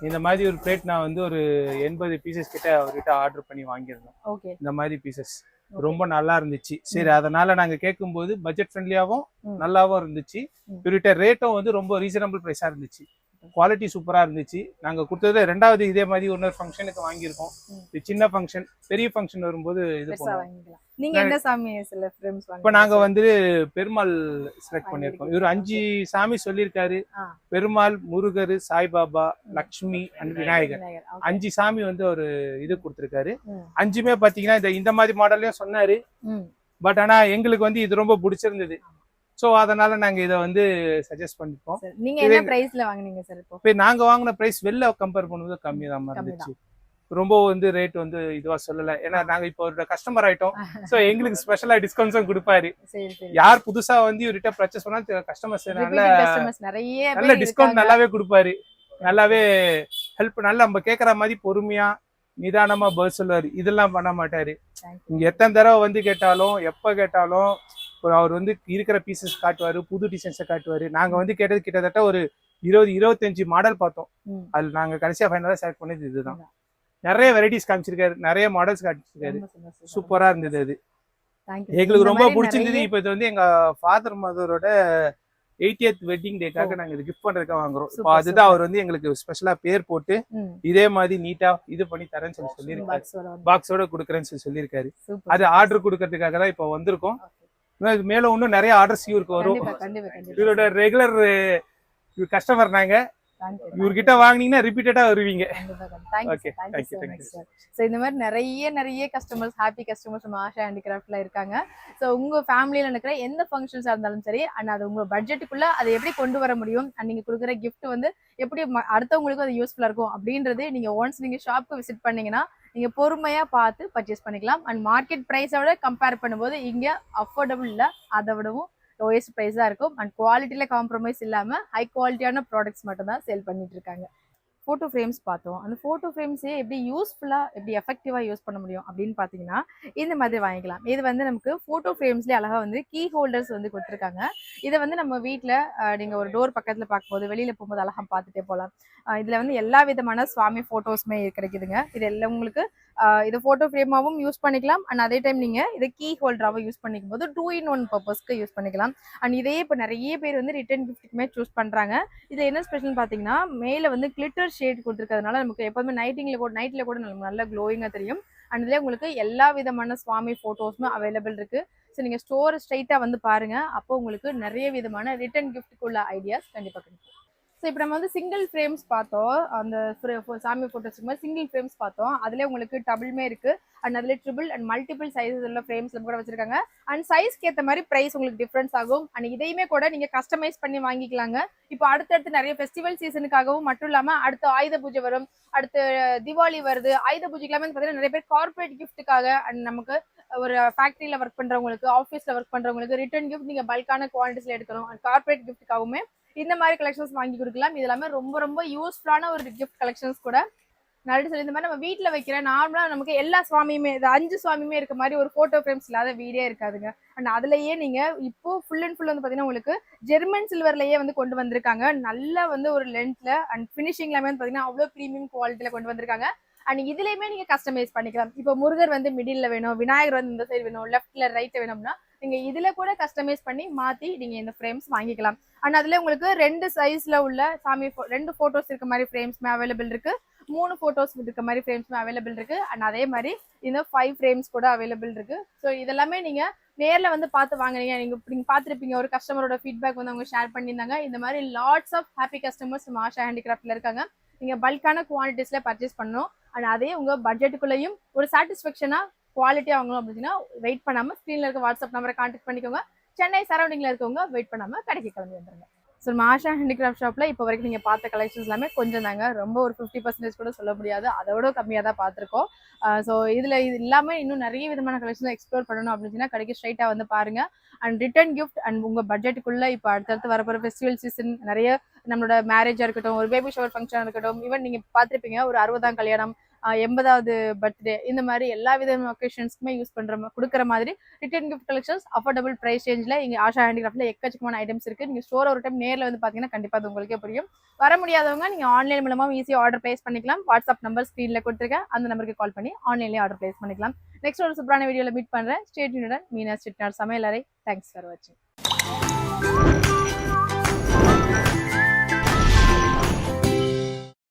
S3: இந்த மாதிரி ஒரு பிளேட் நான் வந்து ஒரு 80 பீசஸ் கிட்ட அவர்கிட்ட ஆர்டர் பண்ணி வாங்கியிருந்தோம். இந்த மாதிரி பீசஸ் ரொம்ப நல்லா இருந்துச்சு. சரி, அதனால நாங்க கேட்கும்போது பட்ஜெட் ஃப்ரெண்ட்லியாவும் நல்லாவும் இருந்துச்சு. இவர்கிட்ட ரேட்டும் வந்து ரொம்ப ரீசனபிள் பிரைஸா இருந்துச்சு. குவாலிட்டி சூப்பரா இருந்துச்சு. நாங்க கொடுத்தது ரெண்டாவது இதே மாதிரி இன்னொரு ஃபங்க்ஷனுக்கு வாங்கியிருக்கோம். இது சின்ன ஃபங்க்ஷன், பெரிய ஃபங்க்ஷன் வரும்போது இது பண்ணுவோம்.
S1: நீங்க என்ன சாமி சில ஃப்ரேம்ஸ் வாங்குறீங்க?
S3: இப்ப நாங்க வந்து பெருமாள் செலக்ட் பண்ணிருக்கோம். இவர் 5 சாமி சொல்லியிருக்காரு. பெருமாள், முருகர், சாய்பாபா, லக்ஷ்மி அண்ட் விநாயகர் 5 சாமி வந்து ஒரு இது கொடுத்திருக்காரு. 5மே பாத்தீங்கன்னா இந்த மாதிரி மாடல்லையும் சொன்னாரு. பட் ஆனா எங்களுக்கு வந்து இது ரொம்ப பிடிச்சிருந்தது. சோ அதனால நாங்க இத வந்து சஜஸ்ட் பண்ணிப்போம்.
S1: நீங்க என்ன பிரைஸ்ல வாங்குனீங்க சார்? இப்போ
S3: நாங்க வாங்குன பிரைஸ் வெளில கம்பேர் பண்ணும்போது கம்மி தான் இருந்துச்சு. ரொம்ப வந்து ரேட் வந்து இதுவா சொல்லல. ஏன்னா நாங்க இப்போ ஒரு கஸ்டமர் ஆயிட்டோம். சோ எங்களுக்கு ஸ்பெஷலா டிஸ்கவுண்ட்ஸும் கொடுப்பாரு. யார் புதுசா வந்து இவர்கிட்ட பர்ச்சேஸ் பண்ணா கஸ்டமர்ஸ் நல்ல டிஸ்கவுண்ட் நல்லாவே கொடுப்பாரு. நல்லாவே ஹெல்ப், நல்லா நம்ம கேக்குற மாதிரி பொறுமையா நிதானமா பதில் சொல்லுவாரு. இதெல்லாம் பண்ண மாட்டாரு. இங்க எத்தனை தடவை வந்து கேட்டாலும் எப்ப கேட்டாலும் அவர் வந்து இருக்கிற பீசஸ் காட்டுவாரு, புது டிசைன்ஸை காட்டுவாரு. நாங்க வந்து கேட்டது கிட்டத்தட்ட ஒரு 20-25 மாடல் பார்த்தோம். அதுல நாங்க கடைசியா ஃபைனலா செலக்ட் பண்ணது இதுதான். நிறைய வெரைட்டிஸ் காமிச்சிருக்காரு, நிறைய மாடல்ஸ் காமிச்சிருக்காரு. சூப்பரா இருந்தது. அது எங்களுக்கு ரொம்ப பிடிச்சிருந்தது. இப்ப இது வந்து எங்க ஃபாதர் மதரோட 80th வெட்டிங் டேக்காக நாங்க இது கிஃப்ட் பண்றதுக்காக வாங்குறோம். இப்போ அதுதான் அவர் வந்து எங்களுக்கு ஸ்பெஷலா பேர் போட்டு இதே மாதிரி நீட்டா இது பண்ணி தரேன்னு சொல்லியிருக்காரு. பாக்ஸோட கொடுக்குறேன்னு சொல்லியிருக்காரு. அது ஆர்டர் கொடுக்கறதுக்காக தான் இப்போ வந்திருக்கோம். மேல இன்னும் நிறைய ஆர்டர்ஸ் இவருக்கு வரும். இவரோட ரெகுலர் கஸ்டமர் நாங்க. இவர்கிட்ட வாங்கினீங்கன்னா ரிப்பீட்டடா வருவீங்க.
S1: இந்த மாதிரி நிறைய கஸ்டமர்ஸ், ஹாப்பி கஸ்டமர்ஸ் நம்ம ஆஷா ஹேண்டிகிராஃப்ட்ல இருக்காங்க. ஸோ உங்க ஃபேமிலியில இருக்கிற எந்த ஃபங்க்ஷன்ஸா இருந்தாலும் சரி, அண்ட் அது உங்க பட்ஜெட்டுக்குள்ள அதை எப்படி கொண்டு வர முடியும், அண்ட் நீங்க கொடுக்குற கிஃப்ட் வந்து எப்படி அடுத்தவங்களுக்கும் அது யூஸ்ஃபுல்லா இருக்கும் அப்படின்றது நீங்க ஒன்ஸ் நீங்க ஷாப்க்கு விசிட் பண்ணீங்கன்னா நீங்க பொறுமையா பார்த்து பர்ச்சேஸ் பண்ணிக்கலாம். அண்ட் மார்க்கெட் பிரைஸோட கம்பேர் பண்ணும்போது இங்க அஃபோர்டபுள் இல்ல, அதை விடவும் லோயஸ்ட் ப்ரைஸாக இருக்கும். அண்ட் குவாலிட்டியில் காம்ப்ரமைஸ் இல்லாமல் ஹை குவாலிட்டியான ப்ராடக்ட்ஸ் மட்டும் தான் சேல் பண்ணிட்டு இருக்காங்க. ஃபோட்டோ ஃப்ரேம்ஸ் பார்த்தோம். அந்த ஃபோட்டோ ஃப்ரேம்ஸே எப்படி யூஸ்ஃபுல்லாக எப்படி எஃபெக்டிவாக யூஸ் பண்ண முடியும் அப்படின்னு பார்த்தீங்கன்னா இந்த மாதிரி வாங்கிக்கலாம். இது வந்து நமக்கு ஃபோட்டோ ஃப்ரேம்ஸ்லேயே அழகாக வந்து கீ ஹோல்டர்ஸ் வந்து கொடுத்துருக்காங்க. இதை வந்து நம்ம வீட்டில் நீங்கள் ஒரு டோர் பக்கத்தில் பார்க்கும்போது வெளியில் போகும்போது அழகாக பார்த்துட்டே போகலாம். இதில் வந்து எல்லா விதமான சுவாமி ஃபோட்டோஸுமே கிடைக்குதுங்க. இது எல்லாம் உங்களுக்கு இதை ஃபோட்டோ ஃப்ரேமாகவும் யூஸ் பண்ணிக்கலாம். அண்ட் அதே டைம் நீங்கள் இதை கீ ஹோல்டராகவும் யூஸ் பண்ணிக்கும் போது 2-in-1 பர்பஸ்க்கு யூஸ் பண்ணிக்கலாம். அண்ட் இதே இப்போ நிறைய பேர் வந்து ரிட்டர்ன் கிஃப்ட்டுக்குமே சூஸ் பண்ணுறாங்க. இதில் என்ன ஸ்பெஷல்னு பார்த்தீங்கன்னா மேலே வந்து கிளிட்டர் ஷேட் கொடுத்துருக்கிறதுனால நமக்கு எப்போதுமே நைட்டில் கூட நமக்கு நல்லா க்ளோயிங்காக தெரியும். அண்ட் இதில் உங்களுக்கு எல்லா விதமான சுவாமி ஃபோட்டோஸுமே அவைலபிள் இருக்குது. ஸோ நீங்கள் ஸ்டோர் ஸ்ட்ரைட்டாக வந்து பாருங்கள். அப்போ உங்களுக்கு நிறைய விதமான ரிட்டர்ன் கிஃப்ட்டுக்குள்ள ஐடியாஸ் கண்டிப்பாக கிடைக்கும். ஸோ இப்போ நம்ம வந்து சிங்கிள் ஃப்ரேம்ஸ் பார்த்தோம். அந்த சாமி ஃபோட்டோஸ்க்கு மாதிரி சிங்கிள் ஃப்ரேம்ஸ் பார்த்தோம். அதில் உங்களுக்கு டபுள்மே இருக்குது. அண்ட் அதில் ட்ரிபிள் அண்ட் மல்டிபிள் சைஸஸ் உள்ள ஃப்ரேம்ஸ் கூட வச்சிருக்காங்க. அண்ட் சைஸ்க்கு ஏற்ற மாதிரி ப்ரைஸ் உங்களுக்கு டிஃப்ரென்ஸ் ஆகும். அண்ட் இதையுமே கூட நீங்கள் கஸ்டமைஸ் பண்ணி வாங்கிக்கலாங்க. இப்போ அடுத்தடுத்து நிறைய ஃபெஸ்டிவல் சீசனுக்காகவும் மட்டும் இல்லாமல் அடுத்து ஆயுத பூஜை வரும், அடுத்து தீபாவளி வருது. ஆயுத பூஜைக்கு எல்லாமே பார்த்தீங்கன்னா நிறைய பேர் கார்பரேட் கிஃப்ட்டுக்காக அண்ட் நமக்கு ஒரு ஃபேக்ட்ரியில் ஒர்க் பண்ணுறவங்களுக்கு, ஆஃபீஸில் ஒர்க் பண்ணுறவங்களுக்கு ரிட்டர்ன் கிஃப்ட் நீங்கள் பல்கான குவான்டிட்டியில் எடுக்கணும். அண்ட் கார்பரேட் கிஃப்ட்டுக்காகவுமே இந்த மாதிரி கலெக்ஷன்ஸ் வாங்கி கொடுக்கலாம். இது எல்லாமே ரொம்ப யூஸ்ஃபுல்லான ஒரு கிஃப்ட் கலெக்ஷன்ஸ் கூட. நிறைய சொல்லி இந்த மாதிரி நம்ம வீட்டில் வைக்கிற நார்மலாக நமக்கு எல்லா சுவாமியுமே 5 சுவாமியுமே இருக்க மாதிரி ஒரு ஃபோட்டோ ஃப்ரேம்ஸ் இல்லாத வீடே இருக்காதுங்க. அண்ட் அதுலேயே நீங்கள் இப்போ ஃபுல் அண்ட் ஃபுல் வந்து பார்த்தீங்கன்னா உங்களுக்கு ஜெர்மன் சில்வர்லேயே வந்து கொண்டு வந்திருக்காங்க. நல்ல வந்து ஒரு லென்த்தில் அண்ட் ஃபினிஷிங் எல்லாமே வந்து பார்த்தீங்கன்னா அவ்வளோ ப்ரீமியம் குவாலிட்டியில் கொண்டு வந்திருக்காங்க. அண்ட் இதுலயுமே நீங்க கஸ்டமைஸ் பண்ணிக்கலாம். இப்போ முருகர் வந்து மிடில்ல வேணும், விநாயகர் வந்து இந்த சைடு வேணும், லெஃப்ட்ல ரைட் வேணும்னா நீங்க இதுல கூட கஸ்டமைஸ் பண்ணி மாத்தி நீங்க இந்த ஃப்ரேம்ஸ் வாங்கிக்கலாம். அண்ட் அதுல உங்களுக்கு 2 சைஸ்ல உள்ள சாமி 2 போட்டோஸ் இருக்க மாதிரி ஃப்ரேம்ஸ்மே அவைலபிள் இருக்கு, 3 போட்டோஸ் இருக்க மாதிரி ஃப்ரேம்ஸ்மே அவைலபிள் இருக்கு. அண்ட் அதே மாதிரி இந்த 5 ஃப்ரேம்ஸ் கூட அவைலபிள் இருக்கு. ஸோ இதெல்லாமே நீங்க நேர்ல வந்து பார்த்து வாங்குறீங்க. நீங்க பார்த்துருப்பீங்க, ஒரு கஸ்டமரோட ஃபீட்பேக் வந்து அவங்க ஷேர் பண்ணியிருந்தாங்க. இந்த மாதிரி லாட்ஸ் ஆஃப் ஹாப்பி கஸ்டமர்ஸ் நம்ம ஆஷா ஹேண்டிகிராஃப்ட்ல இருக்காங்க. நீங்க பல்கான குவான்டிட்டிஸ்ல பர்ச்சேஸ் பண்ணணும். அண்ட் அதே உங்க பட்ஜெட்டுக்குள்ளேயும் ஒரு சாட்டிஸ்ஃபேக்ஷனா குவாலிட்டியா வாங்கணும் அப்படின்னா வெயிட் பண்ணாம ஸ்க்ரீன்ல இருக்க வாட்ஸ்அப் நம்பரை கான்டாக்ட் பண்ணிக்கோங்க. சென்னை சரௌண்டிங்ல இருக்கவங்க வெயிட் பண்ணாம கடைக்கு கிளம்பி வந்துருங்க. ஸோ நம்ம ஆஷா ஹேண்டிகிராஃப்ட் ஷாப்ல இப்போ வரைக்கும் நீங்க பார்த்த கலெக்ஷன்ஸ் எல்லாமே கொஞ்சம் தாங்க, ரொம்ப ஒரு 50% கூட சொல்ல முடியாது, அதோட கம்மியாக தான் பார்த்துருக்கோம். ஸோ இது இல்லாமல் இன்னும் நிறைய விதமான கலெக்ஷன் எக்ஸ்ப்ளோர் பண்ணணும் அப்படின்னு கடைக்கு ஸ்ட்ரைட்டாக வந்து பாருங்க. அண்ட் ரிட்டர்ன் கிஃப்ட் அண்ட் உங்க பட்ஜெட்டுக்குள்ள இப்போ அடுத்தடுத்து வரப்போற ஃபெஸ்டிவல் சீசன் நிறைய நம்மளோட மேரேஜா இருக்கட்டும், ஒரு பேபி ஷவர் ஃபங்க்ஷன் இருக்கட்டும், ஈவன் நீங்க பார்த்துருப்பீங்க ஒரு 60ஆம் கல்யாணம், 80வது பர்த்டே, இந்த மாதிரி எல்லா விதமான ஒகேஷன்ஸ்க்குமே யூஸ் கொடுக்குற மாதிரி return gift collections affordable price ரேஞ்சில் இங்கே ஆஷா ஹேண்டிகிராஃப்ட்ல எக்கச்சக்கமான ஐட்டம்ஸ் இருக்கு. நீங்க ஸ்டோர் ஒரு டைம் நேரில் வந்து பார்த்தீங்கன்னா கண்டிப்பாக அது உங்களுக்கே புரியும். வர முடியாதவங்க நீங்க ஆன்லைன் மூலமாக ஈஸியாக ஆர்டர் பிளேஸ் பண்ணிக்கலாம். வாட்ஸ்அப் நம்பர் ஸ்க்ரீன்ல கொடுத்துருக்கேன், அந்த நம்பருக்கு கால் பண்ணி ஆன்லைன்லேயே ஆர்டர் பிளேஸ் பண்ணிக்கலாம். நெக்ஸ்ட் ஒரு சூப்பரான வீடியோவில் மீட் பண்றேன். Stay tuned. மீனா செட்டிநாடு சமையலறை. தேங்க்ஸ் ஃபார் வாட்சிங்.